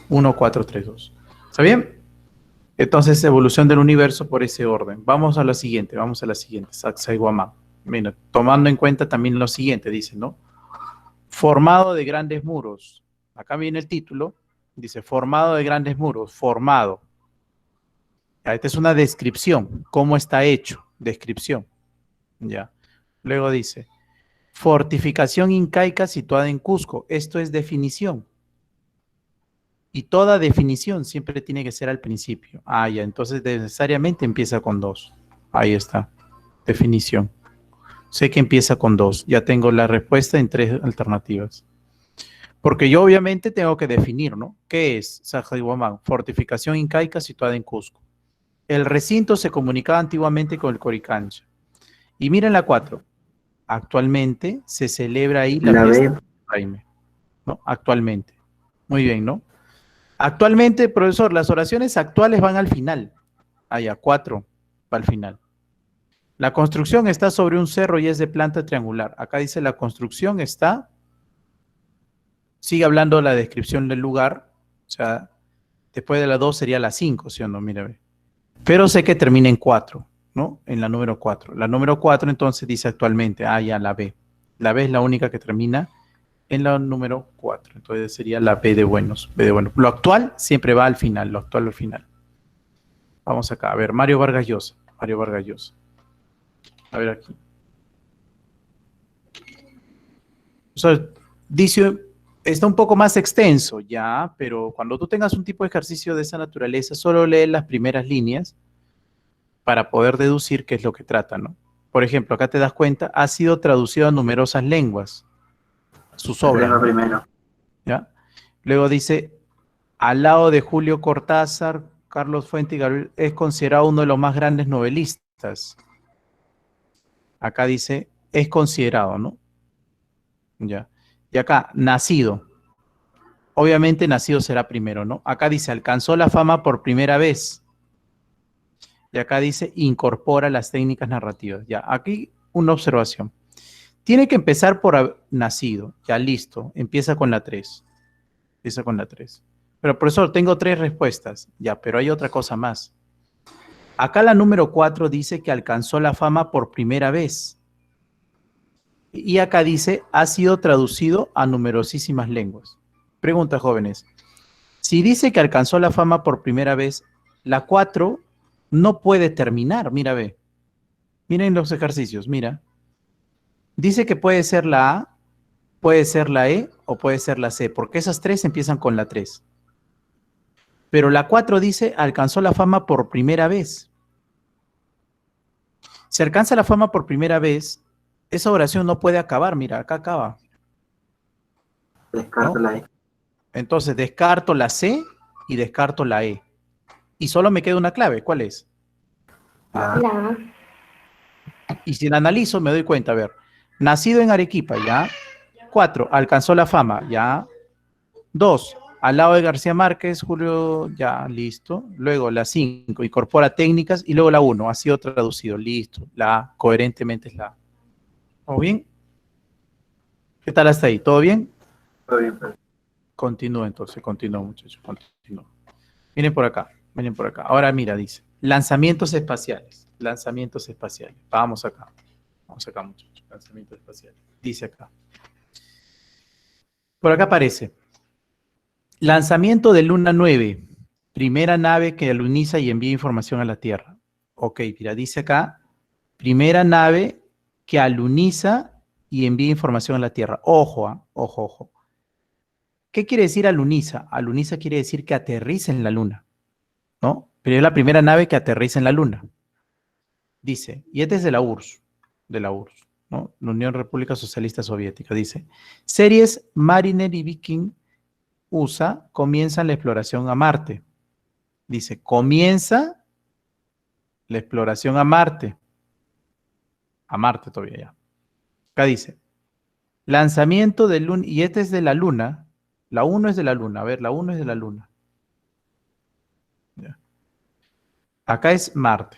1, 4, 3, 2. ¿Está bien? Entonces, evolución del universo por ese orden. Vamos a la siguiente, Sacsayhuamán. Mira, tomando en cuenta también lo siguiente, dice, ¿no? Formado de grandes muros. Acá viene el título, dice, formado de grandes muros, formado. Ya, esta es una descripción, cómo está hecho, descripción. Ya. Luego dice, fortificación incaica situada en Cusco. Esto es definición. Y toda definición siempre tiene que ser al principio. Ah, ya, entonces necesariamente empieza con 2. Ahí está, definición. Sé que empieza con 2. Ya tengo la respuesta en 3 alternativas. Porque yo obviamente tengo que definir, ¿no? ¿Qué es Sacsayhuamán? Fortificación incaica situada en Cusco. El recinto se comunicaba antiguamente con el Coricancha. Y miren la 4. Actualmente se celebra ahí la La fiesta B. de Jaime, ¿no? Actualmente. Muy bien, ¿no? Actualmente, profesor, las oraciones actuales van al final. Allá, 4 va al final. La construcción está sobre un cerro y es de planta triangular. Acá dice la construcción está... Sigue hablando la descripción del lugar. O sea, después de la 2 sería la 5, ¿sí o no? Mira, ve. Pero sé que termina en 4, ¿no? En la número 4. La número 4 entonces dice actualmente, ah, ya, la B. La B es la única que termina en la número 4. Entonces sería la B de buenos. B de buenos. Lo actual siempre va al final, lo actual al final. Vamos acá, a ver, Mario Vargas Llosa. Mario Vargas Llosa. A ver aquí. O sea, dice, está un poco más extenso ya, pero cuando tú tengas un tipo de ejercicio de esa naturaleza, solo lee las primeras líneas para poder deducir qué es lo que trata, ¿no? Por ejemplo, acá te das cuenta, ha sido traducido a numerosas lenguas, sus obras, Lema ¿no? primero. ¿Ya? Luego dice, al lado de Julio Cortázar, Carlos Fuentes y Gabriel, es considerado uno de los más grandes novelistas. Acá dice, es considerado, ¿no? Ya. Y acá, nacido. Obviamente nacido será primero, ¿no? Acá dice, alcanzó la fama por primera vez. Y acá dice, incorpora las técnicas narrativas. Ya, aquí una observación. Tiene que empezar por haber nacido. Ya, listo. Empieza con la 3. Empieza con la 3. Pero, profesor, tengo 3 respuestas. Ya, pero hay otra cosa más. Acá la número 4 dice que alcanzó la fama por primera vez. Y acá dice, ha sido traducido a numerosísimas lenguas. Pregunta, jóvenes. Si dice que alcanzó la fama por primera vez, la 4 no puede terminar. Mira, ve. Miren los ejercicios, mira. Dice que puede ser la A, puede ser la E o puede ser la C, porque esas 3 empiezan con la 3. Pero la 4 dice, alcanzó la fama por primera vez. Si alcanza la fama por primera vez, esa oración no puede acabar. Mira, acá acaba. Descarto ¿No? la E. Entonces descarto la C y descarto la E. Y solo me queda una clave. ¿Cuál es? La La Y si la analizo, me doy cuenta. A ver, nacido en Arequipa, ya. 4, alcanzó la fama, ya. 2, al lado de García Márquez, Julio, ya, listo. Luego la 5, incorpora técnicas. Y luego la 1, ha sido traducido, listo. La A, coherentemente es la A. ¿Todo bien? ¿Qué tal hasta ahí? ¿Todo bien? todo bien, pero Continúa entonces, continúa muchachos, continúa. Miren por acá, miren por acá. Ahora mira, dice, lanzamientos espaciales, lanzamientos espaciales. Vamos acá muchachos, lanzamientos espaciales. Dice acá. Por acá aparece, lanzamiento de Luna 9, primera nave que aluniza y envía información a la Tierra. Ok, mira, dice acá, primera nave que aluniza y envía información a la Tierra. Ojo, ojo, ojo. ¿Qué quiere decir aluniza? Aluniza quiere decir que aterriza en la Luna, ¿no? Pero es la primera nave que aterriza en la Luna. Dice, y este es de la URSS, ¿no? La Unión República Socialista Soviética. Dice, series Mariner y Viking USA comienzan la exploración a Marte. Dice, comienza la exploración a Marte. A Marte todavía ya. Acá dice, lanzamiento de Luna, y este es de la Luna. La 1 es de la Luna. A ver, la 1 es de la Luna. Ya. Acá es Marte.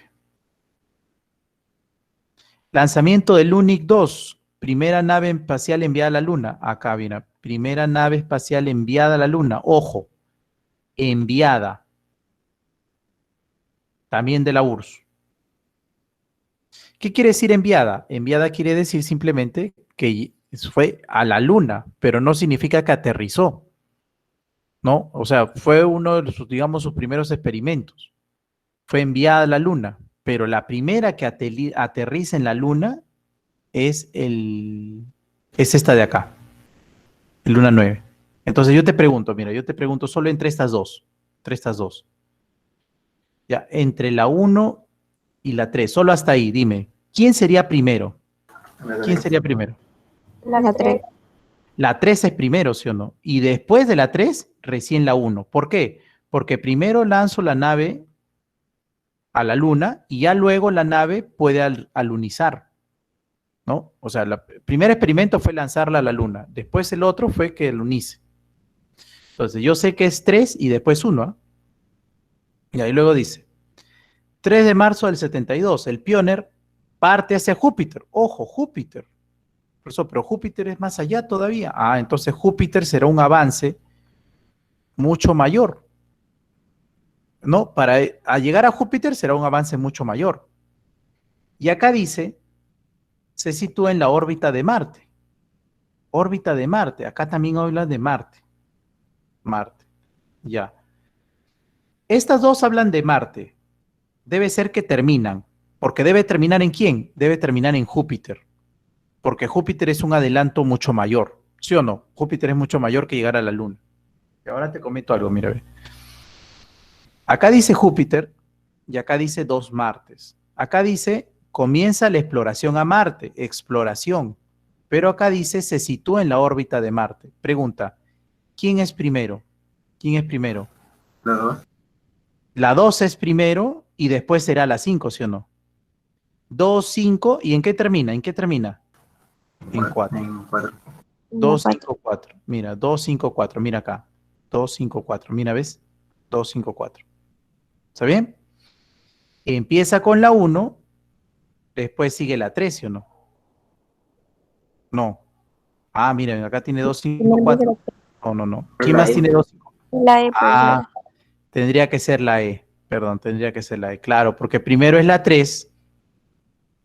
Lanzamiento del Lunik 2, primera nave espacial enviada a la Luna. Acá viene, primera nave espacial enviada a la Luna. Ojo, enviada. También de la URSS. ¿Qué quiere decir enviada? Enviada quiere decir simplemente que fue a la luna, pero no significa que aterrizó, ¿no? O sea, fue uno de sus, digamos, sus primeros experimentos. Fue enviada a la luna, pero la primera que aterriza en la luna es esta de acá, el Luna 9. Entonces yo te pregunto, mira, yo te pregunto solo entre estas dos, Ya, entre la 1 y la 3, solo hasta ahí, dime, ¿quién sería primero? ¿Quién sería primero? La 3. La 3 es primero, ¿sí o no? Y después de la 3, recién la 1. ¿Por qué? Porque primero lanzo la nave a la luna y ya luego la nave puede alunizar, ¿no? O sea, el primer experimento fue lanzarla a la luna, después el otro fue que alunice. Entonces, yo sé que es 3 y después 1, ¿eh? Y ahí luego dice, 3 de marzo del 72, el Pioneer parte hacia Júpiter. Ojo, Júpiter. Por eso, pero Júpiter es más allá todavía. Ah, entonces Júpiter será un avance mucho mayor, ¿no? A llegar a Júpiter será un avance mucho mayor. Y acá dice, se sitúa en la órbita de Marte. Órbita de Marte. Acá también hablan de Marte. Marte. Ya. Estas dos hablan de Marte. Debe ser que terminan. Porque debe terminar ¿en quién? Debe terminar en Júpiter. Porque Júpiter es un adelanto mucho mayor. ¿Sí o no? Júpiter es mucho mayor que llegar a la Luna. Y ahora te comento algo, mira. Acá dice Júpiter y acá dice 2 Martes. Acá dice comienza la exploración a Marte, exploración. Pero acá dice se sitúa en la órbita de Marte. Pregunta, ¿quién es primero? ¿Quién es primero? La 2. La 2 es primero y después será la 5, ¿sí o no? 2, 5, ¿y en qué termina? ¿En qué termina? En 4. En 4. 2, 5, 4. Mira, 2, 5, 4. Mira acá. 2, 5, 4. Mira, ¿ves? 2, 5, 4. ¿Está bien? Empieza con la 1, después sigue la 3, ¿sí o no? No. Ah, miren, acá tiene 2, 5, 4. No, no, no. ¿Quién más tiene 2, 5? La E, Ah, tendría que ser la E. Perdón, tendría que ser la E. Claro, porque primero es la 3,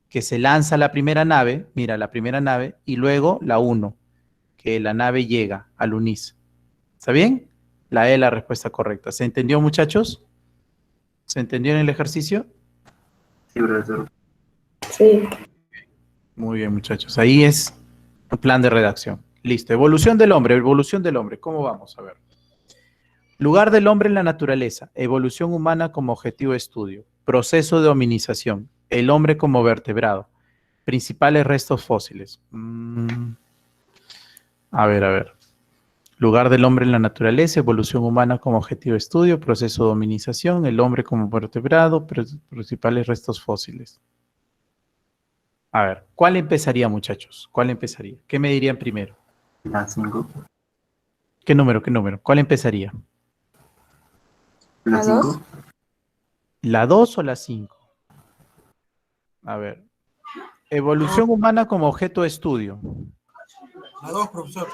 que se lanza la primera nave, mira, la primera nave, y luego la 1, que la nave llega al UNIS. ¿Está bien? La E es la respuesta correcta. ¿Se entendió, muchachos? ¿Se entendió en el ejercicio? Sí, profesor. Sí. Muy bien, muchachos. Ahí es un plan de redacción. Listo. Evolución del hombre, evolución del hombre. ¿Cómo vamos? A ver. Lugar del hombre en la naturaleza. Evolución humana como objetivo de estudio. Proceso de hominización. El hombre como vertebrado. Principales restos fósiles. A ver, a ver. Lugar del hombre en la naturaleza, evolución humana como objetivo de estudio, proceso de hominización, el hombre como vertebrado, principales restos fósiles. A ver, ¿cuál empezaría, muchachos? ¿Cuál empezaría? ¿Qué me dirían primero? La 5. ¿Qué número? ¿Qué número? ¿Cuál empezaría? La ¿La 5. dos? ¿La 2 o la 5? A ver. Evolución humana como objeto de estudio. La 2, profesor.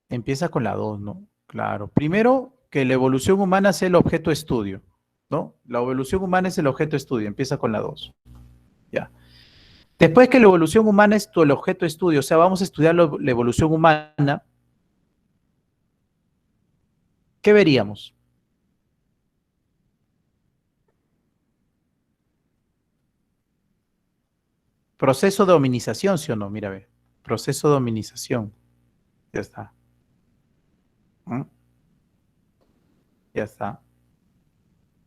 Empieza con la 2, ¿no? Claro. Primero, que la evolución humana sea el objeto de estudio, ¿no? La evolución humana es el objeto de estudio. Empieza con la 2. Ya. Después que la evolución humana es el objeto de estudio, o sea, vamos a estudiar la evolución humana, ¿qué veríamos? Proceso de hominización, ¿sí o no? Mira, ve. Proceso de hominización. Ya está. ¿Mm? Ya está.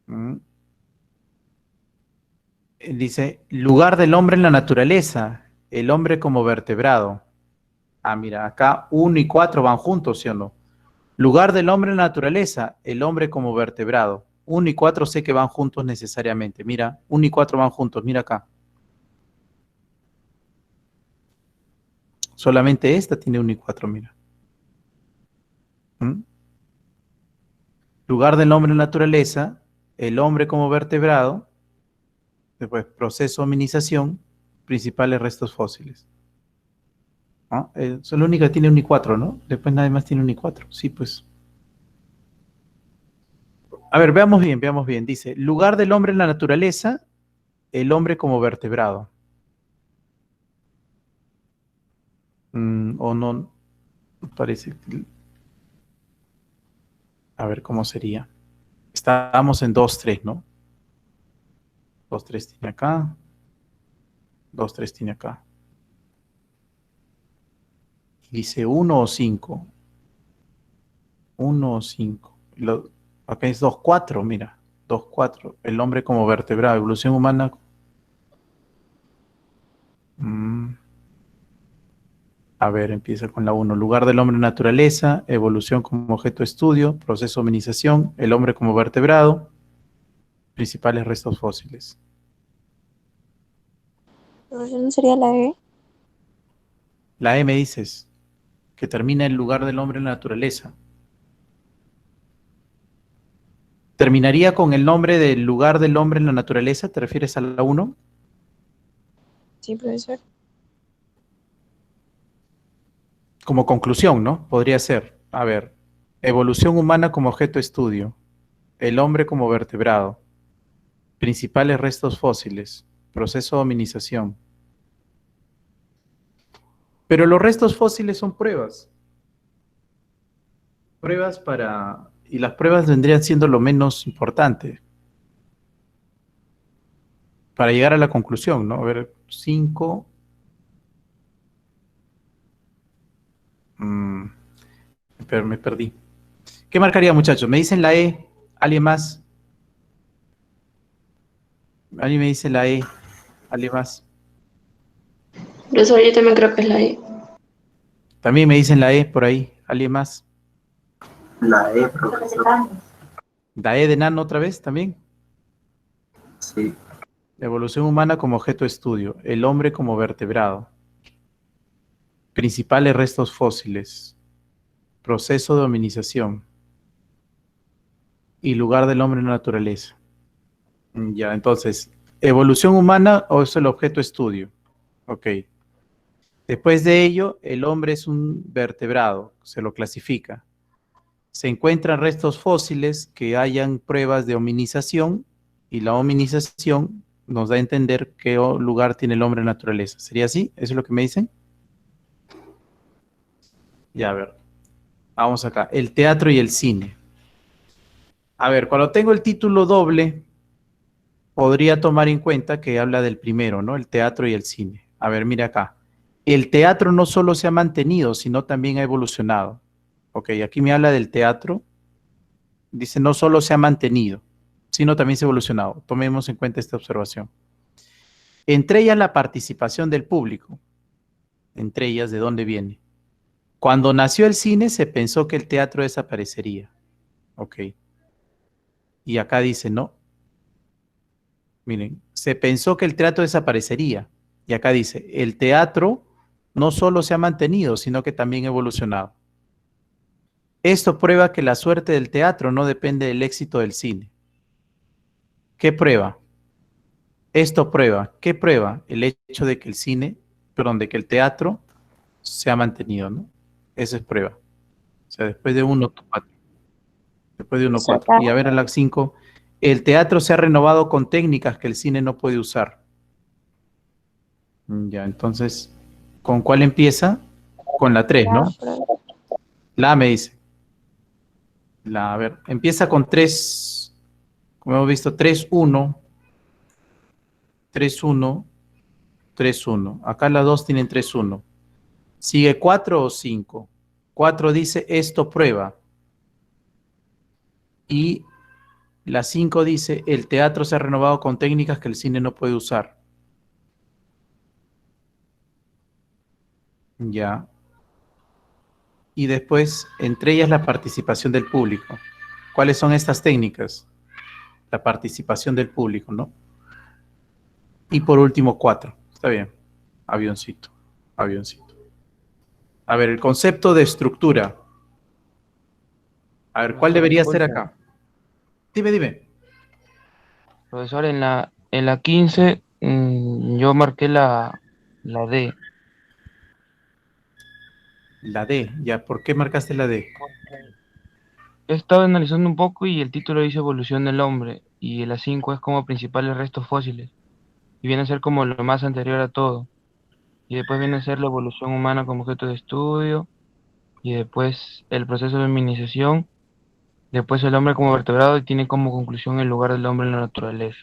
¿Mm? Dice, lugar del hombre en la naturaleza, el hombre como vertebrado. Ah, mira, acá 1 y 4 van juntos, ¿sí o no? Lugar del hombre en la naturaleza, el hombre como vertebrado. 1 y 4 sé que van juntos necesariamente. Mira, 1 y 4 van juntos, mira acá. Solamente esta tiene 1 y 4, mira. ¿Mm? Lugar del hombre en la naturaleza, el hombre como vertebrado, después proceso de hominización, principales restos fósiles. ¿No? Es la única que tiene 1 y 4, ¿no? Después nadie más tiene 1 y 4. Sí, pues. A ver, veamos bien. Dice, lugar del hombre en la naturaleza, el hombre como vertebrado. O no, parece que... A ver cómo sería. Estábamos en 2, 3, ¿no? 2, 3 tiene acá. 2, 3 tiene acá. Dice 1 o 5. 1 o 5. Acá es 2, 4, mira. 2, 4. El hombre como vertebrado. Evolución humana. A ver, empieza con la 1. Lugar del hombre en naturaleza. Evolución como objeto de estudio. Proceso de hominización. El hombre como vertebrado. Principales restos fósiles. ¿No sería la E? La M dices. Que termina en lugar del hombre en la naturaleza. ¿Terminaría con el nombre del lugar del hombre en la naturaleza? ¿Te refieres a la 1? Sí, profesor. Como conclusión, ¿no? Podría ser, a ver, evolución humana como objeto de estudio, el hombre como vertebrado, principales restos fósiles, proceso de hominización. Pero los restos fósiles son pruebas. Pruebas para... Y las pruebas vendrían siendo lo menos importante para llegar a la conclusión, ¿no? A ver, 5... pero me perdí. ¿Qué marcaría, muchachos? Me dicen la E. ¿Alguien más? ¿Alguien me dice la E? ¿Alguien más? Profesor, yo también creo que es la E. También me dicen la E por ahí. ¿Alguien más? La E, profesor. ¿La E de Nano otra vez también? Sí. La evolución humana como objeto de estudio. El hombre como vertebrado. Principales restos fósiles. Proceso de hominización. Y lugar del hombre en la naturaleza. Ya, entonces, ¿evolución humana o es el objeto de estudio? Ok. Después de ello, el hombre es un vertebrado, se lo clasifica. Se encuentran restos fósiles que hayan pruebas de hominización y la hominización nos da a entender qué lugar tiene el hombre en la naturaleza. ¿Sería así? ¿Eso es lo que me dicen? Ya, a ver. Vamos acá. El teatro y el cine. A ver, cuando tengo el título doble, podría tomar en cuenta que habla del primero, ¿no? El teatro y el cine. A ver, mire acá. El teatro no solo se ha mantenido, sino también ha evolucionado. Ok, aquí me habla del teatro. Dice, no solo se ha mantenido, sino también se ha evolucionado. Tomemos en cuenta esta observación. Entre ellas la participación del público. Entre ellas, ¿de dónde viene? Cuando nació el cine se pensó que el teatro desaparecería. Ok. Y acá dice, no. Miren, se pensó que el teatro desaparecería. Y acá dice, el teatro no solo se ha mantenido, sino que también ha evolucionado. Esto prueba que la suerte del teatro no depende del éxito del cine. ¿Qué prueba? Esto prueba, ¿qué prueba? El hecho de que el cine, perdón, de que el teatro se ha mantenido, ¿no? Esa es prueba. O sea, después de 1, 4. Después de 1, 4. Y a ver, en la 5, el teatro se ha renovado con técnicas que el cine no puede usar. Ya, entonces, ¿con cuál empieza? Con la 3, ¿no? La A me dice. A ver, empieza con 3, como hemos visto, 3, 1, 3, 1, 3, 1. Acá las dos tienen 3, 1. ¿Sigue 4 o 5? 4 dice, esto prueba. Y la 5 dice, el teatro se ha renovado con técnicas que el cine no puede usar. Ya. Y después, entre ellas, la participación del público. ¿Cuáles son estas técnicas? La participación del público, ¿no? Y por último, 4. Está bien. Avioncito. Avioncito. A ver, el concepto de estructura. A ver, ¿cuál debería ser acá? Dime, dime. Profesor, en la 15 yo marqué la D. La D. Ya, ¿por qué marcaste la D? He estado analizando un poco y el título dice Evolución del Hombre y la 5 es como principales restos fósiles y viene a ser como lo más anterior a todo. y después viene a ser la evolución humana como objeto de estudio, y después el proceso de feminización, después el hombre como vertebrado y tiene como conclusión el lugar del hombre en la naturaleza.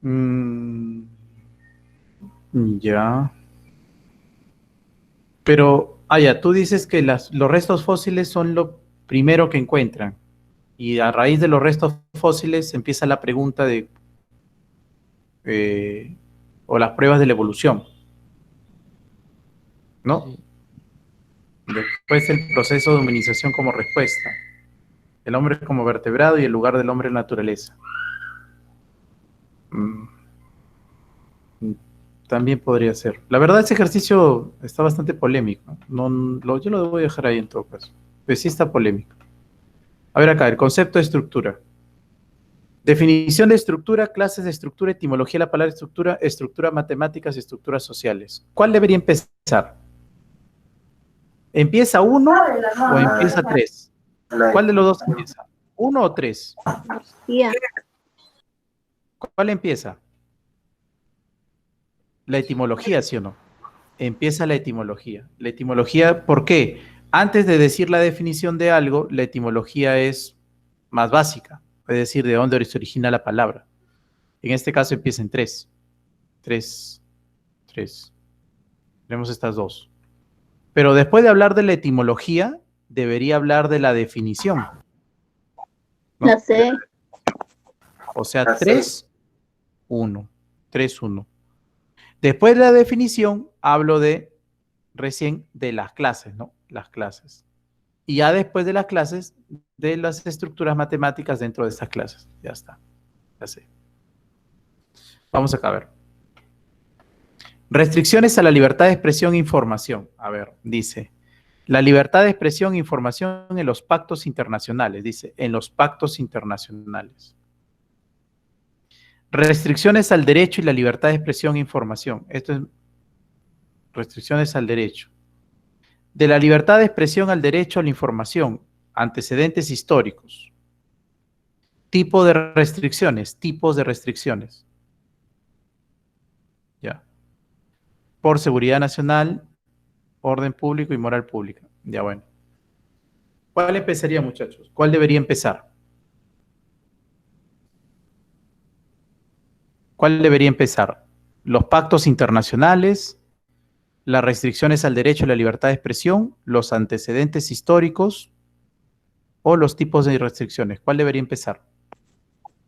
Mm, ya. Pero, ya, tú dices que los restos fósiles son lo primero que encuentran. Y a raíz de los restos fósiles empieza la pregunta de, o las pruebas de la evolución, ¿no? Sí. Después el proceso de humanización como respuesta. El hombre como vertebrado y el lugar del hombre en la naturaleza. Mm, También podría ser. La verdad, ese ejercicio está bastante polémico. Yo lo voy a dejar ahí en todo caso. Pues sí está polémico. A ver acá, el concepto de estructura. Definición de estructura, clases de estructura, etimología de la palabra estructura, estructuras matemáticas y estructuras sociales. ¿Cuál debería empezar? ¿Empieza 1 o empieza 3? ¿Cuál de los dos empieza? ¿1 o 3? Tía. ¿Cuál empieza? La etimología, ¿sí o no? Empieza la etimología. La etimología, ¿por qué? Antes de decir la definición de algo, la etimología es más básica, es decir, de dónde se origina la palabra. En este caso empieza en 3. 3. Tenemos estas dos. Pero después de hablar de la etimología, debería hablar de la definición, ¿no? La sé. O sea, 3, 1. 3, 1. Después de la definición, hablo de, recién, de las clases, ¿no? Las clases. Y ya después de las clases, de las estructuras matemáticas dentro de estas clases. Ya está. Ya sé. Vamos acá a ver. Restricciones a la libertad de expresión e información. A ver, dice, la libertad de expresión e información en los pactos internacionales. Dice, en los pactos internacionales. Restricciones al derecho y la libertad de expresión e información. Esto es restricciones al derecho. De la libertad de expresión al derecho a la información. Antecedentes históricos. Tipo de restricciones. Tipos de restricciones. Ya. Por seguridad nacional, orden público y moral pública. Ya, bueno. ¿Cuál empezaría, muchachos? ¿Cuál debería empezar? ¿Cuál debería empezar? ¿Los pactos internacionales, las restricciones al derecho a la libertad de expresión, los antecedentes históricos o los tipos de restricciones? ¿Cuál debería empezar?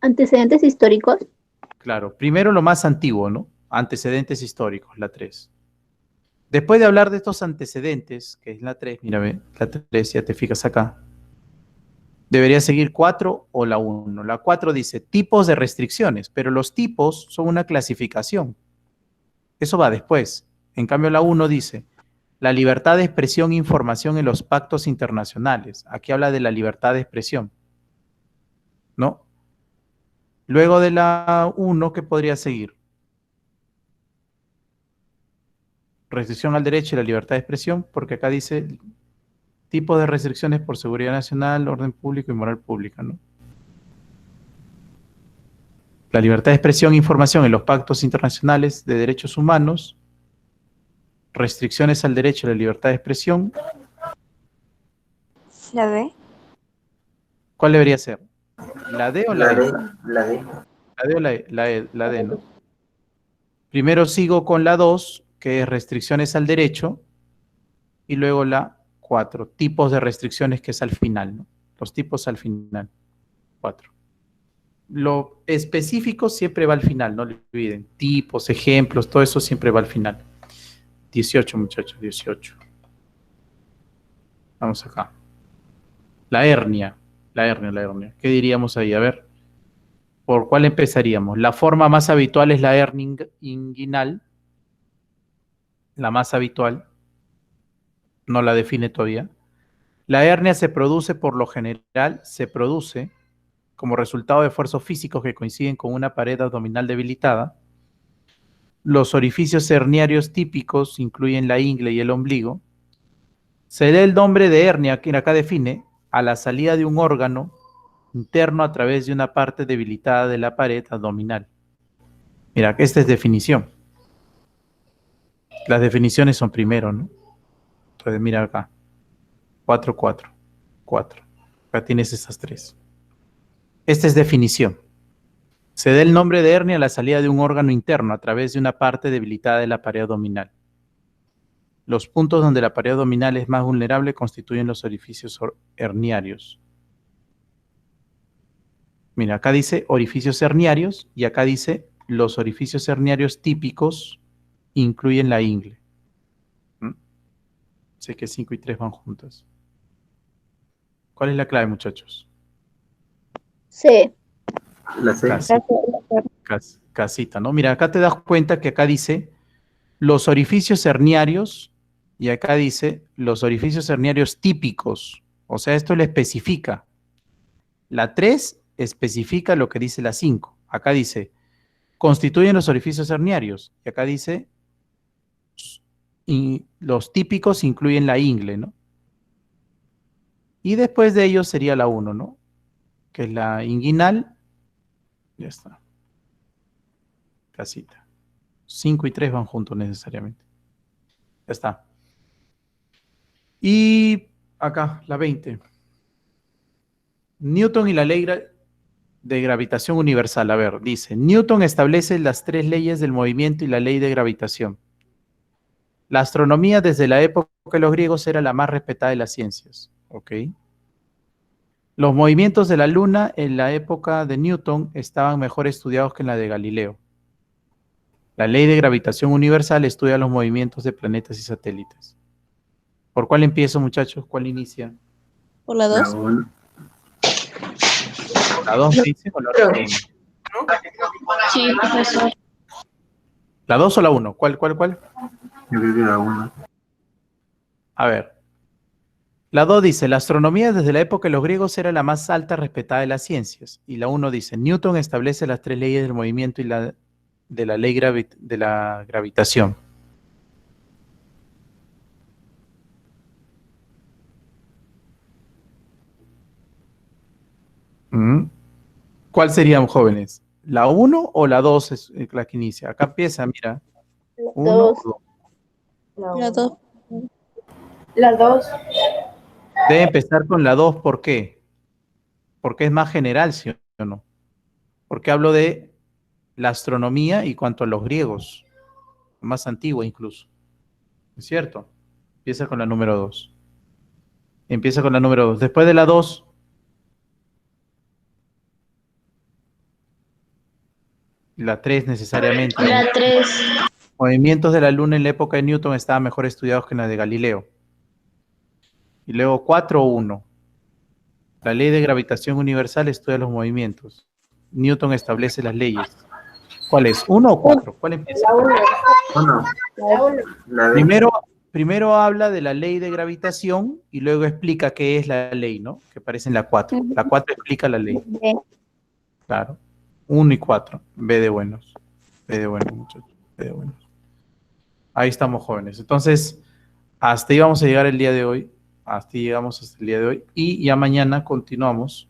Antecedentes históricos. Claro, primero lo más antiguo, ¿no? Antecedentes históricos, la 3. Después de hablar de estos antecedentes, que es la 3, mira, ve, la 3, ya te fijas acá. ¿Debería seguir 4 o la 1? La 4 dice tipos de restricciones, pero los tipos son una clasificación. Eso va después. En cambio, la 1 dice la libertad de expresión e información en los pactos internacionales. Aquí habla de la libertad de expresión, ¿no? Luego de la 1, ¿qué podría seguir? Restricción al derecho y la libertad de expresión, porque acá dice tipos de restricciones por seguridad nacional, orden público y moral pública, ¿no? La libertad de expresión e información en los pactos internacionales de derechos humanos, restricciones al derecho a la libertad de expresión. ¿La D? ¿Cuál debería ser? ¿La D o la E? La D. La D o la E, la D, ¿no? Primero sigo con la 2, que es restricciones al derecho, y luego la 4, tipos de restricciones, que es al final, ¿no? Los tipos al final, 4. Lo específico siempre va al final, no lo olviden. Tipos, ejemplos, todo eso siempre va al final. 18, muchachos, 18. Vamos acá. La hernia. ¿Qué diríamos ahí? A ver, ¿por cuál empezaríamos? La forma más habitual es la hernia inguinal. La más habitual. No la define todavía. La hernia se produce, por lo general, como resultado de esfuerzos físicos que coinciden con una pared abdominal debilitada. Los orificios herniarios típicos incluyen la ingle y el ombligo. Se da el nombre de hernia, que acá define, a la salida de un órgano interno a través de una parte debilitada de la pared abdominal. Mira, esta es definición. Las definiciones son primero, ¿no? Entonces, mira acá. 4, 4, 4. Acá tienes estas tres. Esta es definición. Se da el nombre de hernia a la salida de un órgano interno a través de una parte debilitada de la pared abdominal. Los puntos donde la pared abdominal es más vulnerable constituyen los orificios herniarios. Mira, acá dice orificios herniarios y acá dice los orificios herniarios típicos incluyen la ingle. Sé que 5 y 3 van juntas. ¿Cuál es la clave, muchachos? Sí. La C. Casita, ¿no? Mira, acá te das cuenta que acá dice los orificios herniarios y acá dice los orificios herniarios típicos. O sea, esto le especifica. La 3 especifica lo que dice la 5. Acá dice, constituyen los orificios herniarios. Y acá dice, y los típicos incluyen la ingle, ¿no? Y después de ellos sería la 1, ¿no? Que es la inguinal. Ya está. Casita. 5 y 3 van juntos necesariamente. Ya está. Y acá, la 20. Newton y la ley de gravitación universal. A ver, dice, Newton establece las 3 leyes del movimiento y la ley de gravitación. La astronomía desde la época de los griegos era la más respetada de las ciencias. ¿Ok? Los movimientos de la Luna en la época de Newton estaban mejor estudiados que en la de Galileo. La ley de gravitación universal estudia los movimientos de planetas y satélites. ¿Por cuál empiezo, muchachos? ¿Cuál inicia? Por la La 2. 1. ¿La 2 me dice o la 1? Sí, profesor. ¿La 2 o la 1? ¿Cuál? Yo creo que la 1. A ver. La 2 dice, la astronomía desde la época de los griegos era la más alta respetada de las ciencias. Y la 1 dice, Newton establece las 3 leyes del movimiento y de la ley de la gravitación. ¿Cuál serían, jóvenes? ¿La 1 o la 2 es la que inicia? Acá empieza, mira. 1 o 2. La 2. La 2. Debe empezar con la 2, ¿por qué? Porque es más general, ¿sí o no? Porque hablo de la astronomía y cuanto a los griegos, más antigua incluso. ¿Es cierto? Empieza con la número 2. Empieza con la número 2. Después de la 2, la 3 necesariamente. La 3. Movimientos de la Luna en la época de Newton estaban mejor estudiados que en la de Galileo. Y luego 4 o 1. La ley de gravitación universal estudia los movimientos. Newton establece las leyes. ¿Cuál es? ¿1 o 4? ¿Cuál empieza? La D. Primero habla de la ley de gravitación y luego explica qué es la ley, ¿no? Que aparece en la 4. La 4 explica la ley. Claro. 1 y 4. B de buenos. B de buenos, muchachos. B de buenos. Ahí estamos, jóvenes. Entonces, hasta ahí vamos a llegar el día de hoy. Hasta ahí llegamos hasta el día de hoy. Y ya mañana continuamos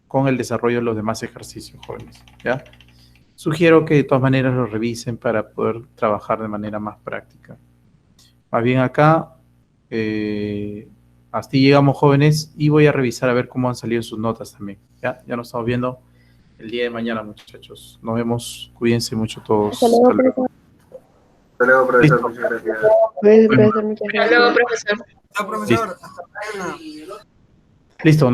con el desarrollo de los demás ejercicios, jóvenes. ¿Ya? Sugiero que de todas maneras lo revisen para poder trabajar de manera más práctica. Más bien acá, hasta ahí llegamos, jóvenes, y voy a revisar a ver cómo han salido sus notas también. ¿Ya? Ya nos estamos viendo el día de mañana, muchachos. Nos vemos. Cuídense mucho todos. Hasta luego, profesor. Hasta luego, profesor. Listo. Muchas gracias. Profesor, muchas gracias. Chao, profesor. Hasta mañana. Listo.